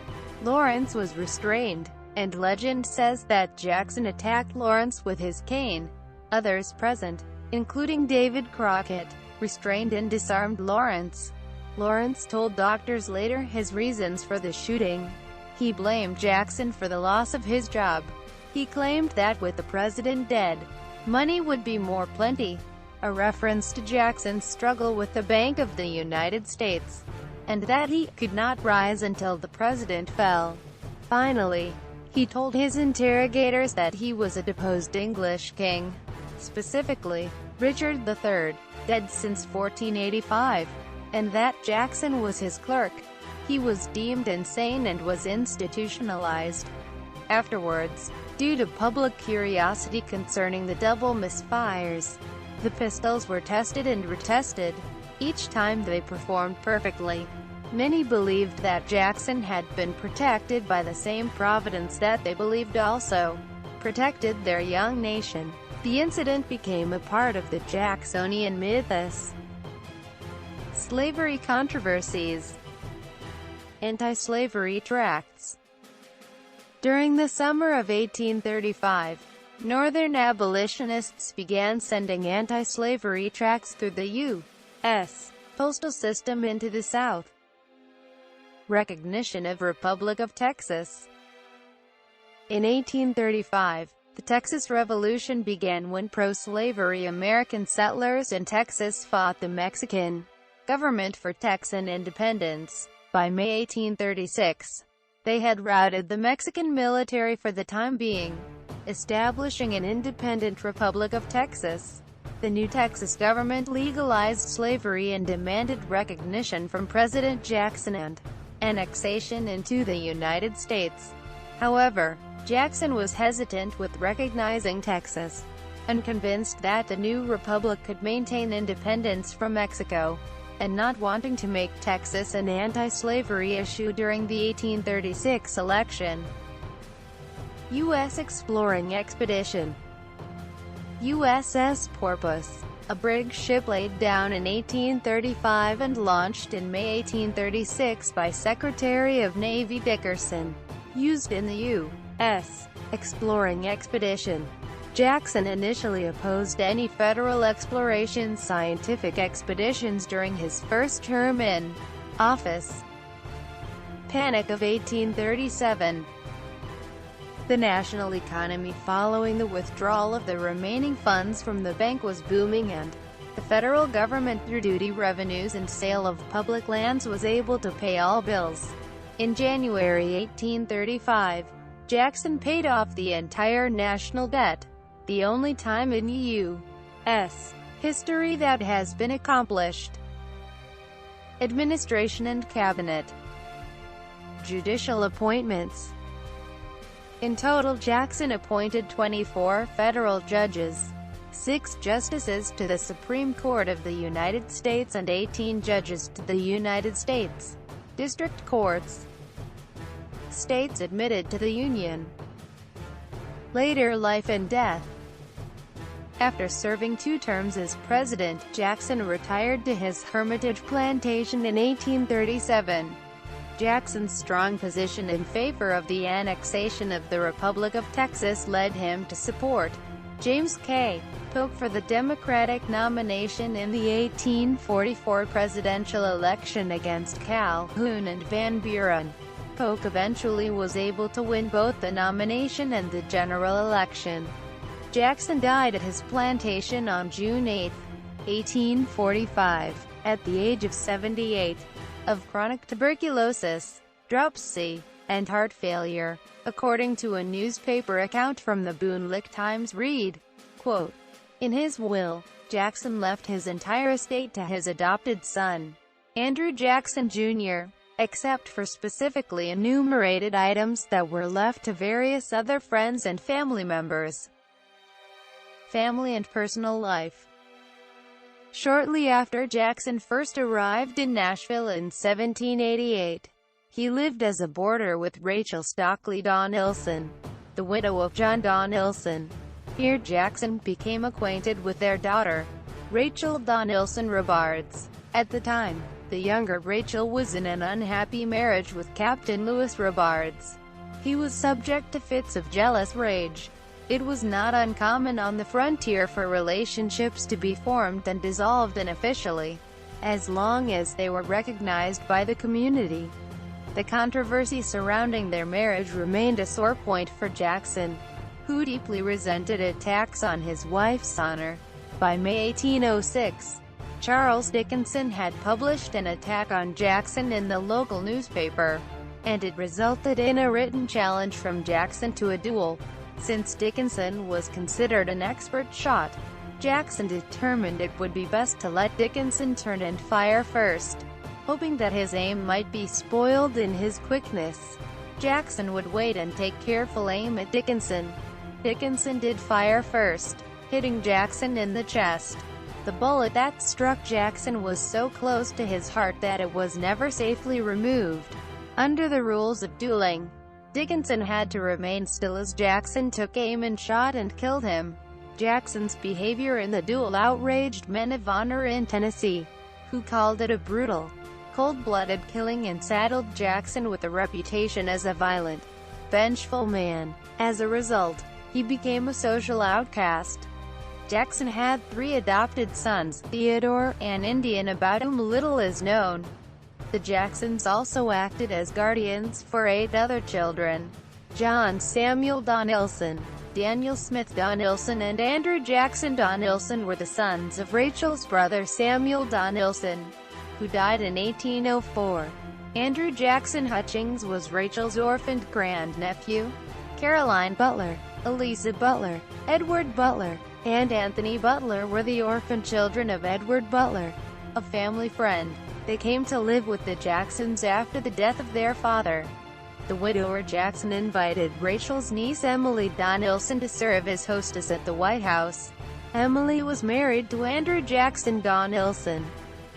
Lawrence was restrained, and legend says that Jackson attacked Lawrence with his cane. Others present, including David Crockett, restrained and disarmed Lawrence. Lawrence told doctors later his reasons for the shooting. He blamed Jackson for the loss of his job. He claimed that with the president dead, money would be more plenty, a reference to Jackson's struggle with the Bank of the United States, and that he could not rise until the president fell. Finally, he told his interrogators that he was a deposed English king, specifically Richard III, dead since 1485, and that Jackson was his clerk. He was deemed insane and was institutionalized. Afterwards, due to public curiosity concerning the double misfires, the pistols were tested and retested. Each time they performed perfectly. Many believed that Jackson had been protected by the same providence that they believed also protected their young nation. The incident became a part of the Jacksonian mythos. Slavery controversies. Anti-slavery tracts. During the summer of 1835, Northern abolitionists began sending anti-slavery tracts through the U.S. postal system into the South. Recognition of Republic of Texas. In 1835, the Texas Revolution began when pro-slavery American settlers in Texas fought the Mexican government for Texan independence. By May 1836, they had routed the Mexican military for the time being, establishing an independent Republic of Texas. The new Texas government legalized slavery and demanded recognition from President Jackson and annexation into the United States. However, Jackson was hesitant with recognizing Texas, unconvinced that the new republic could maintain independence from Mexico, and not wanting to make Texas an anti-slavery issue during the 1836 election. U.S. Exploring Expedition. USS Porpoise, a brig ship laid down in 1835 and launched in May 1836 by Secretary of Navy Dickerson, used in the U.S. Exploring Expedition. Jackson initially opposed any federal exploration scientific expeditions during his first term in office. Panic of 1837. The national economy following the withdrawal of the remaining funds from the bank was booming, and the federal government, through duty revenues and sale of public lands, was able to pay all bills. In January 1835, Jackson paid off the entire national debt, the only time in U.S. history that has been accomplished. Administration and Cabinet. Judicial appointments. In total, Jackson appointed 24 federal judges, 6 justices to the Supreme Court of the United States and 18 judges to the United States District Courts. States admitted to the Union. Later life and death. After serving 2 terms as president, Jackson retired to his Hermitage plantation in 1837. Jackson's strong position in favor of the annexation of the Republic of Texas led him to support James K. Polk for the Democratic nomination in the 1844 presidential election against Calhoun and Van Buren. Polk eventually was able to win both the nomination and the general election. Jackson died at his plantation on June 8, 1845, at the age of 78, of chronic tuberculosis, dropsy, and heart failure, according to a newspaper account from the Boone-Lick Times. Read, quote, "In his will, Jackson left his entire estate to his adopted son, Andrew Jackson, Jr., except for specifically enumerated items that were left to various other friends and family members." Family and personal life. Shortly after Jackson first arrived in Nashville in 1788, he lived as a boarder with Rachel Stockley Donelson, the widow of John Donelson. Here Jackson became acquainted with their daughter, Rachel Donelson Robards. At the time, the younger Rachel was in an unhappy marriage with Captain Louis Robards. He was subject to fits of jealous rage. It was not uncommon on the frontier for relationships to be formed and dissolved unofficially, as long as they were recognized by the community. The controversy surrounding their marriage remained a sore point for Jackson, who deeply resented attacks on his wife's honor. By May 1806, Charles Dickinson had published an attack on Jackson in the local newspaper, and it resulted in a written challenge from Jackson to a duel. Since Dickinson was considered an expert shot, Jackson determined it would be best to let Dickinson turn and fire first, hoping that his aim might be spoiled in his quickness. Jackson would wait and take careful aim at Dickinson. Dickinson did fire first, hitting Jackson in the chest. The bullet that struck Jackson was so close to his heart that it was never safely removed. Under the rules of dueling, Dickinson had to remain still as Jackson took aim and shot and killed him. Jackson's behavior in the duel outraged men of honor in Tennessee, who called it a brutal, cold-blooded killing and saddled Jackson with a reputation as a violent, vengeful man. As a result, he became a social outcast. Jackson had 3 adopted sons, Theodore, an Indian about whom little is known. The Jacksons also acted as guardians for 8 other children. John Samuel Donelson, Daniel Smith Donelson and Andrew Jackson Donelson were the sons of Rachel's brother Samuel Donelson, who died in 1804. Andrew Jackson Hutchings was Rachel's orphaned grandnephew. Caroline Butler, Eliza Butler, Edward Butler, and Anthony Butler were the orphan children of Edward Butler, a family friend. They came to live with the Jacksons after the death of their father. The widower Jackson invited Rachel's niece Emily Donelson to serve as hostess at the White House. Emily was married to Andrew Jackson Donelson,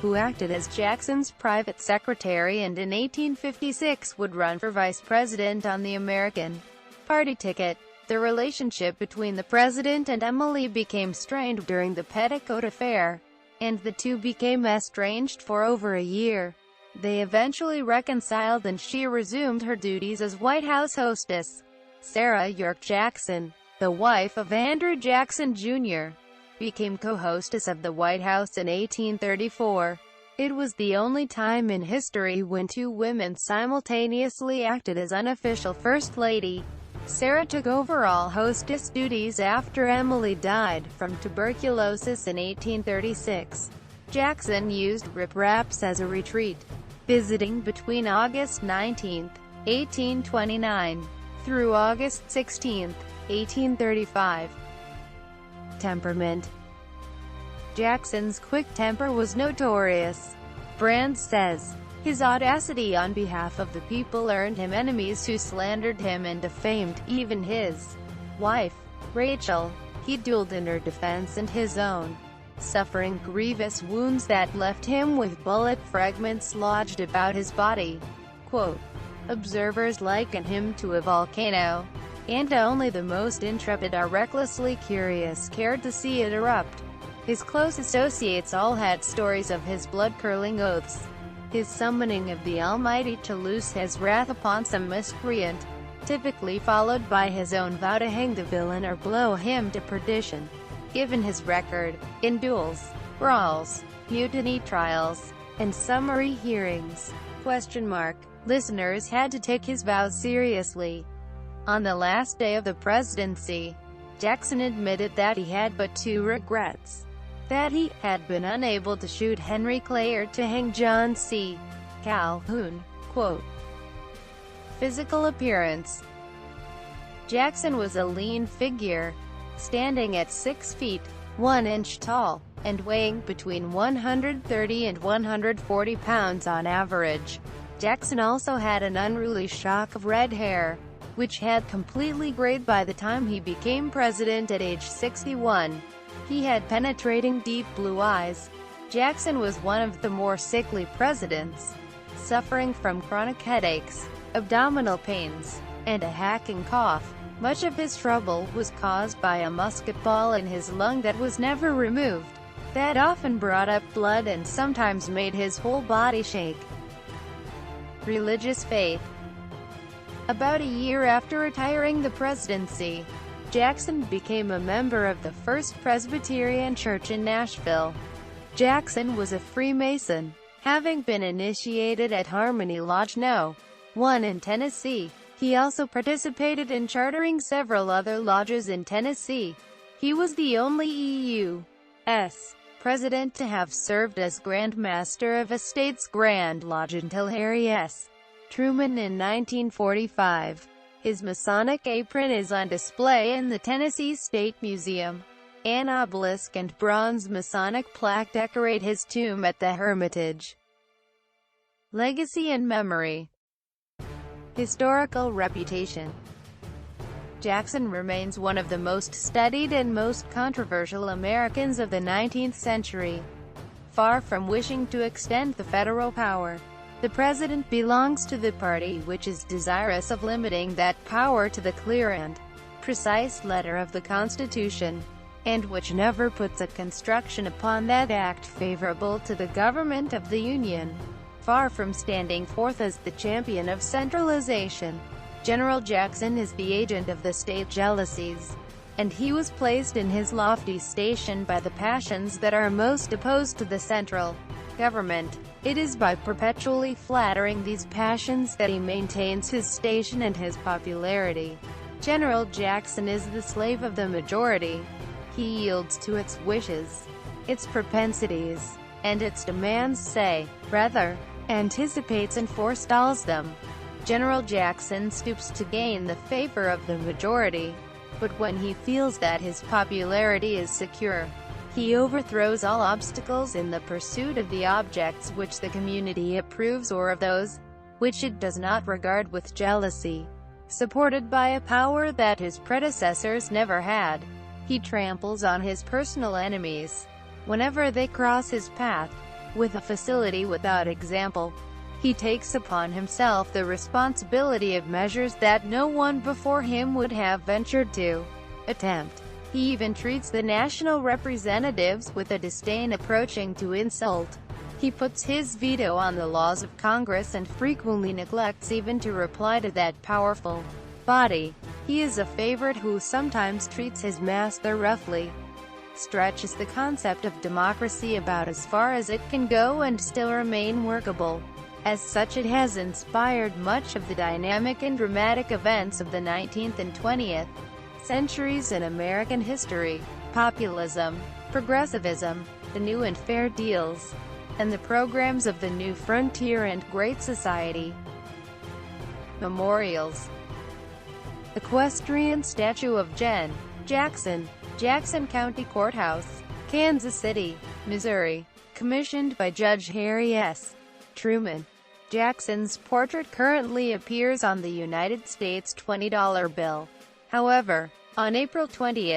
who acted as Jackson's private secretary and in 1856 would run for vice president on the American Party ticket. The relationship between the president and Emily became strained during the Petticoat Affair, and the two became estranged for over a year. They eventually reconciled and she resumed her duties as White House hostess. Sarah York Jackson, the wife of Andrew Jackson, Jr., became co-hostess of the White House in 1834. It was the only time in history when 2 women simultaneously acted as unofficial First Lady. Sarah took over all hostess duties after Emily died from tuberculosis in 1836. Jackson used Rip Raps as a retreat, visiting between August 19, 1829, through August 16, 1835. Temperament. Jackson's quick temper was notorious. Brand says, his audacity on behalf of the people earned him enemies who slandered him and defamed even his wife, Rachel. He dueled in her defense and his own, suffering grievous wounds that left him with bullet fragments lodged about his body. Quote, observers liken him to a volcano, and only the most intrepid or recklessly curious cared to see it erupt. His close associates all had stories of his blood-curdling oaths, his summoning of the Almighty to loose his wrath upon some miscreant. typically followed by his own vow to hang the villain or blow him to perdition. Given his record, in duels, brawls, mutiny trials, and summary hearings, listeners had to take his vows seriously. On the last day of the presidency, Jackson admitted that he had but two regrets: that he had been unable to shoot Henry Clay or to hang John C. Calhoun. Quote, physical appearance. Jackson was a lean figure, standing at 6 feet, 1 inch tall, and weighing between 130 and 140 pounds on average. Jackson also had an unruly shock of red hair, which had completely grayed by the time he became president at age 61. He had penetrating deep blue eyes. Jackson was one of the more sickly presidents, suffering from chronic headaches, abdominal pains, and a hacking cough. Much of his trouble was caused by a musket ball in his lung that was never removed. That often brought up blood and sometimes made his whole body shake. Religious faith. About a year after retiring the presidency, Jackson became a member of the First Presbyterian Church in Nashville. Jackson was a Freemason, having been initiated at Harmony Lodge No. 1 in Tennessee. He also participated in chartering several other lodges in Tennessee. He was the only E.U.S. president to have served as Grand Master of a state's Grand Lodge until Harry S. Truman in 1945. His Masonic apron is on display in the Tennessee State Museum. An obelisk and bronze Masonic plaque decorate his tomb at the Hermitage. Legacy and memory. Historical reputation. Jackson remains one of the most studied and most controversial Americans of the 19th century. Far from wishing to extend the federal power, the president belongs to the party which is desirous of limiting that power to the clear and precise letter of the Constitution, and which never puts a construction upon that act favorable to the government of the Union. Far from standing forth as the champion of centralization, General Jackson is the agent of the state jealousies, and he was placed in his lofty station by the passions that are most opposed to the central government. It is by perpetually flattering these passions that he maintains his station and his popularity. General Jackson is the slave of the majority. He yields to its wishes, its propensities, and its demands rather, anticipates and forestalls them. General Jackson stoops to gain the favor of the majority, but when he feels that his popularity is secure, he overthrows all obstacles in the pursuit of the objects which the community approves or of those which it does not regard with jealousy. Supported by a power that his predecessors never had, he tramples on his personal enemies whenever they cross his path. With a facility without example, he takes upon himself the responsibility of measures that no one before him would have ventured to attempt. He even treats the national representatives with a disdain approaching to insult. He puts his veto on the laws of Congress and frequently neglects even to reply to that powerful body. He is a favorite who sometimes treats his master roughly, stretches the concept of democracy about as far as it can go and still remain workable. As such, it has inspired much of the dynamic and dramatic events of the 19th and 20th centuries in American history. Populism, progressivism, the new and fair deals, and the programs of the New Frontier and Great Society. Memorials. Equestrian statue of Jackson, Jackson County Courthouse, Kansas City, Missouri, commissioned by Judge Harry S. Truman. Jackson's portrait currently appears on the United States $20 bill. However, on April 20,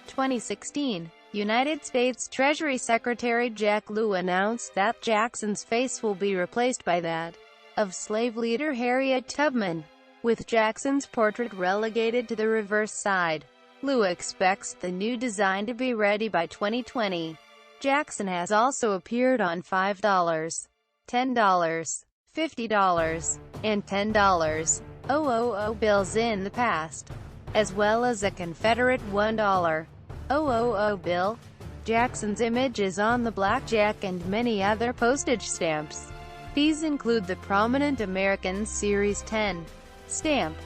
2016, United States Treasury Secretary Jack Lew announced that Jackson's face will be replaced by that of slave leader Harriet Tubman, with Jackson's portrait relegated to the reverse side. Lew expects the new design to be ready by 2020. Jackson has also appeared on $5, $10, $50, and $10 $000 bills in the past, as well as a Confederate $1 bill. Jackson's image is on the blackjack and many other postage stamps. These include the prominent American Series 10 stamp.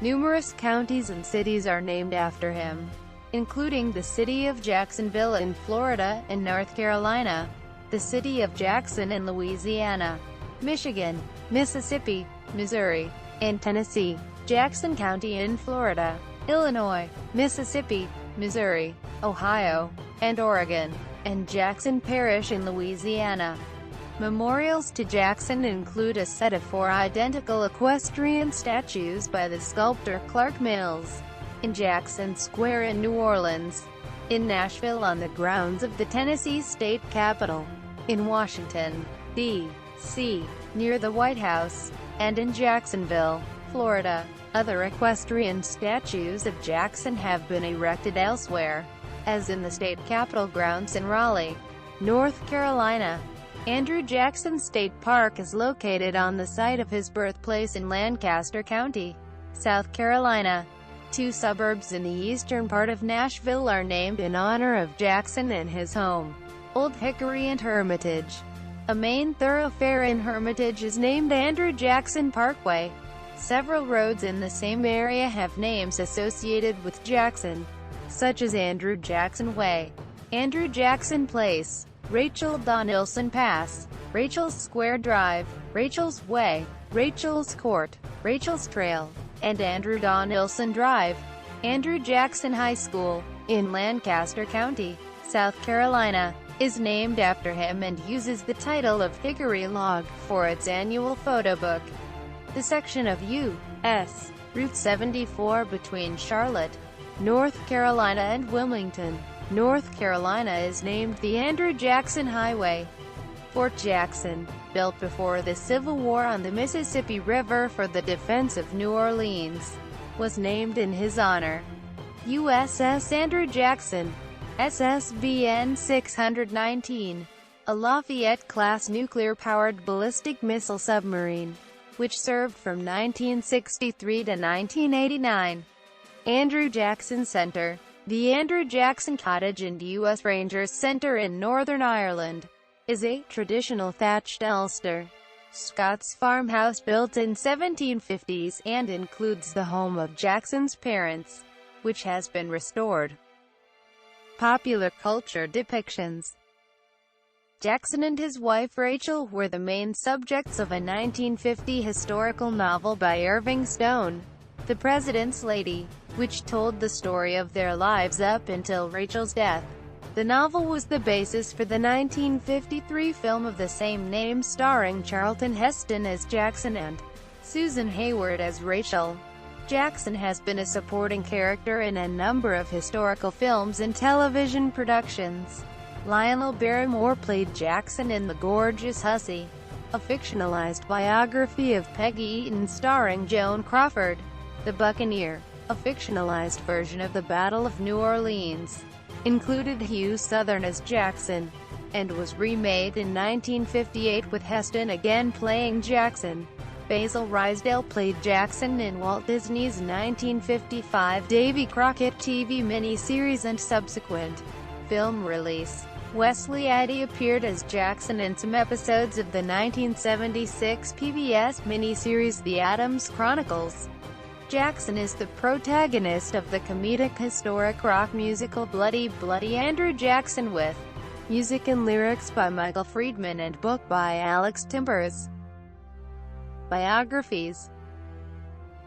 Numerous counties and cities are named after him, including the city of Jacksonville in Florida and North Carolina, the city of Jackson in Louisiana, Michigan, Mississippi, Missouri, and Tennessee, Jackson County in Florida, Illinois, Mississippi, Missouri, Ohio, and Oregon, and Jackson Parish in Louisiana. Memorials to Jackson include a set of 4 identical equestrian statues by the sculptor Clark Mills in Jackson Square in New Orleans, in Nashville on the grounds of the Tennessee State Capitol, in Washington, D.C., near the White House, and in Jacksonville, Florida. Other equestrian statues of Jackson have been erected elsewhere, as in the state capitol grounds in Raleigh, North Carolina. Andrew Jackson State Park is located on the site of his birthplace in Lancaster County, South Carolina. 2 suburbs in the eastern part of Nashville are named in honor of Jackson and his home, Old Hickory and Hermitage. A main thoroughfare in Hermitage is named Andrew Jackson Parkway. Several roads in the same area have names associated with Jackson, such as Andrew Jackson Way, Andrew Jackson Place, Rachel Donelson Pass, Rachel's Square Drive, Rachel's Way, Rachel's Court, Rachel's Trail, and Andrew Donelson Drive. Andrew Jackson High School, in Lancaster County, South Carolina, is named after him and uses the title of Hickory Log for its annual photo book. The section of U.S. Route 74 between Charlotte, North Carolina and Wilmington, North Carolina is named the Andrew Jackson Highway. Fort Jackson, built before the Civil War on the Mississippi River for the defense of New Orleans, was named in his honor. USS Andrew Jackson, SSBN 619, a Lafayette-class nuclear-powered ballistic missile submarine, which served from 1963 to 1989. Andrew Jackson Center, the Andrew Jackson Cottage and U.S. Rangers Center in Northern Ireland, is a traditional thatched Ulster Scots farmhouse built in 1750s and includes the home of Jackson's parents, which has been restored. Popular culture depictions. Jackson and his wife Rachel were the main subjects of a 1950 historical novel by Irving Stone, The President's Lady, which told the story of their lives up until Rachel's death. The novel was the basis for the 1953 film of the same name starring Charlton Heston as Jackson and Susan Hayward as Rachel. Jackson has been a supporting character in a number of historical films and television productions. Lionel Barrymore played Jackson in The Gorgeous Hussy, a fictionalized biography of Peggy Eaton starring Joan Crawford. The Buccaneer, a fictionalized version of the Battle of New Orleans, included Hugh Southern as Jackson, and was remade in 1958 with Heston again playing Jackson. Basil Ruysdael played Jackson in Walt Disney's 1955 Davy Crockett TV miniseries and subsequent film release. Wesley Addy appeared as Jackson in some episodes of the 1976 PBS miniseries The Addams Chronicles. Jackson is the protagonist of the comedic historic rock musical Bloody Bloody Andrew Jackson, with music and lyrics by Michael Friedman and book by Alex Timbers. Biographies.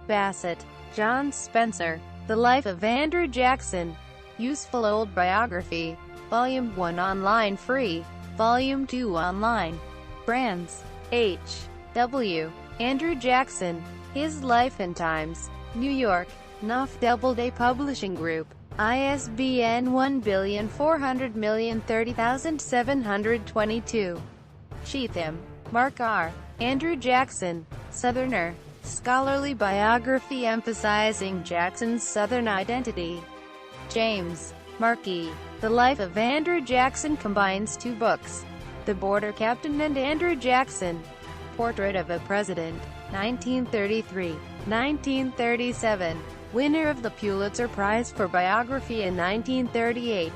Bassett, John Spencer, The Life of Andrew Jackson. Useful Old Biography. Volume 1 online free. Volume 2 online. Brands. H. W. Andrew Jackson. His Life and Times. New York, Knopf Doubleday Publishing Group. ISBN 140030722. Sheatham, Mark R. Andrew Jackson, Southerner. Scholarly biography emphasizing Jackson's Southern identity. James, Mark E. The Life of Andrew Jackson combines 2 books, The Border Captain and Andrew Jackson. Portrait of a President, 1933. 1937. Winner of the Pulitzer Prize for Biography in 1938.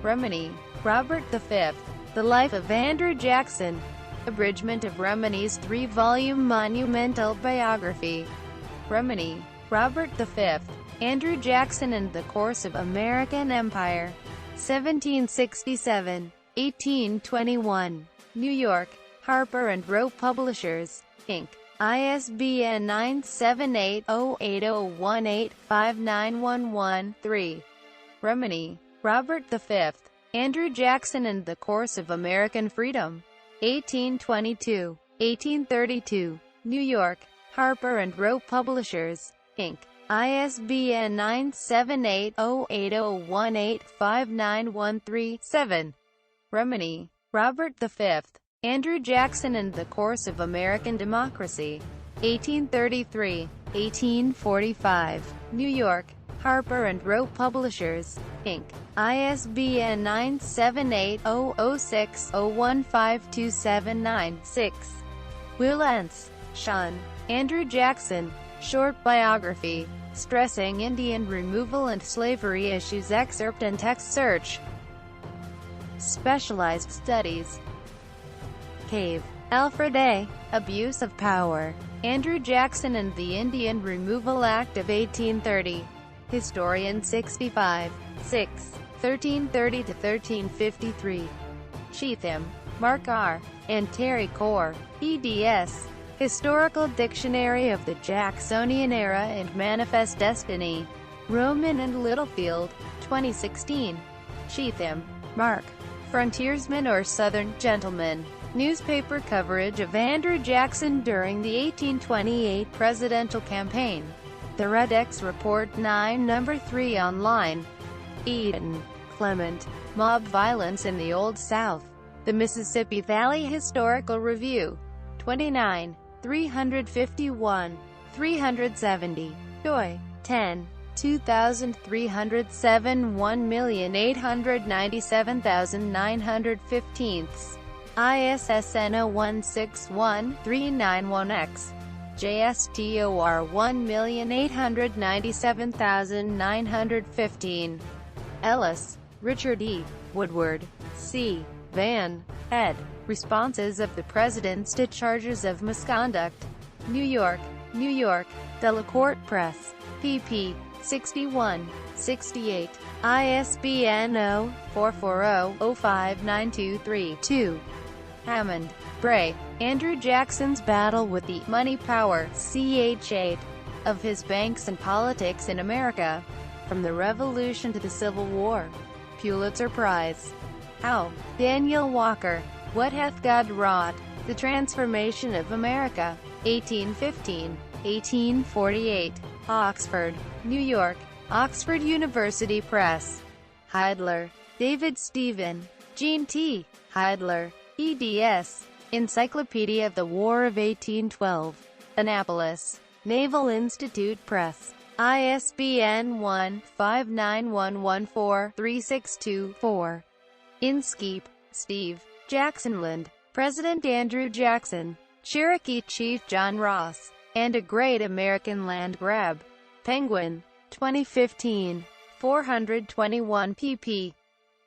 Remini, Robert V. The Life of Andrew Jackson. Abridgment of Remini's 3-volume monumental biography. Remini, Robert V. Andrew Jackson and the Course of American Empire. 1767. 1821. New York, Harper & Row Publishers, Inc. ISBN 978-08018-5911-3. Remini, Robert V. Andrew Jackson and the Course of American Freedom. 1822. 1832. New York, Harper & Row Publishers, Inc. ISBN 978-08018-5913-7. Remini, Robert V. Andrew Jackson and the Course of American Democracy. 1833. 1845. New York, Harper & Row Publishers, Inc. ISBN 978-006-015279-6. Willents, Sean. Andrew Jackson, Short Biography, Stressing Indian Removal and Slavery Issues. Excerpt and text search. Specialized Studies. Cave, Alfred A. Abuse of Power. Andrew Jackson and the Indian Removal Act of 1830. Historian 65. 6. 1330–1353. Cheatham, Mark R. and Terry Core, eds. Historical Dictionary of the Jacksonian Era and Manifest Destiny. Rowman and Littlefield, 2016. Cheatham, Mark. Frontiersman or Southern Gentleman. Newspaper coverage of Andrew Jackson during the 1828 presidential campaign. The Red X Report 9 No. 3 online. Eden, Clement. Mob Violence in the Old South. The Mississippi Valley Historical Review. 29. 351. 370. Doi. 10. 2307 1,897,915. ISSN 0161-391X. JSTOR 1,897,915. Ellis, Richard E. Woodward, C. Van, ed. Responses of the Presidents to Charges of Misconduct. New York, New York, Delacorte Press. pp. 61, 68. ISBN 0-440-05923-2. Hammond, Bray. Andrew Jackson's Battle with the Money Power, ch. 8. Of His Banks and Politics in America. From the Revolution to the Civil War. Pulitzer Prize. How? Daniel Walker. What Hath God Wrought? The Transformation of America. 1815. 1848. Oxford, New York. Oxford University Press. Heidler, David Stephen. Gene T. Heidler, eds. Encyclopedia of the War of 1812. Annapolis, Naval Institute Press. ISBN 1-59114-362-4. Inskeep, Steve. Jacksonland, President Andrew Jackson. Cherokee Chief John Ross. And a Great American Land Grab. Penguin, 2015. 421 pp.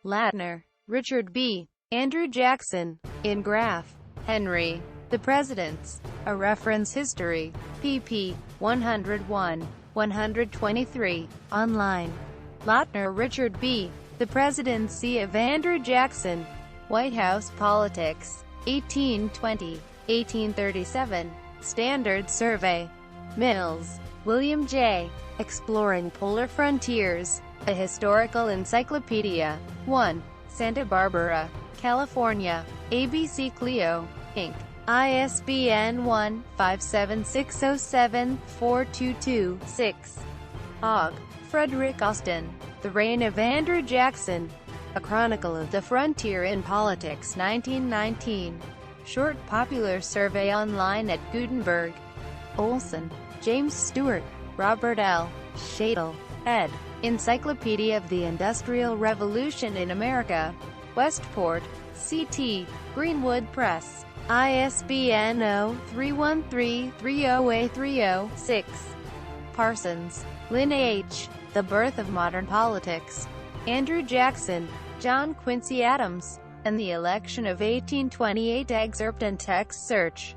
Latner, Richard B. Andrew Jackson. In Graph. Henry. The Presidents. A Reference History. pp. 101. 123. Online. Latner, Richard B. The Presidency of Andrew Jackson. White House Politics. 1820. 1837. Standard Survey. Mills, William J. Exploring Polar Frontiers. A Historical Encyclopedia. 1. Santa Barbara, California. ABC Clio, Inc. ISBN 1-57607-422-6. Ogg, Frederick Austin. The Reign of Andrew Jackson. A Chronicle of the Frontier in Politics 1919. Short Popular Survey online at Gutenberg. Olson, James Stewart. Robert L. Shadle, ed. Encyclopedia of the Industrial Revolution in America. Westport, C.T. Greenwood Press. ISBN 0-313-30A30-6. Parsons, Lynn H. The Birth of Modern Politics. Andrew Jackson, John Quincy Adams, and the Election of 1828. Excerpt and text search.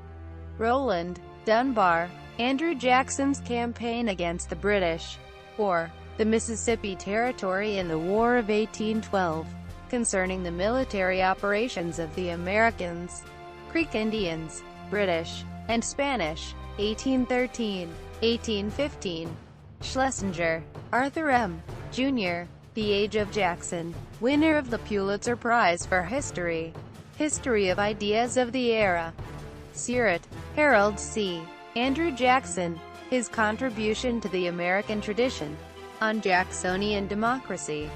Roland, Dunbar. Andrew Jackson's Campaign Against the British, or the Mississippi Territory in the War of 1812, concerning the military operations of the Americans, Creek Indians, British, and Spanish, 1813, 1815. Schlesinger, Arthur M. Jr., The Age of Jackson, winner of the Pulitzer Prize for History. History of Ideas of the Era. Surratt, Harold C. Andrew Jackson, His Contribution to the American Tradition, on Jacksonian Democracy.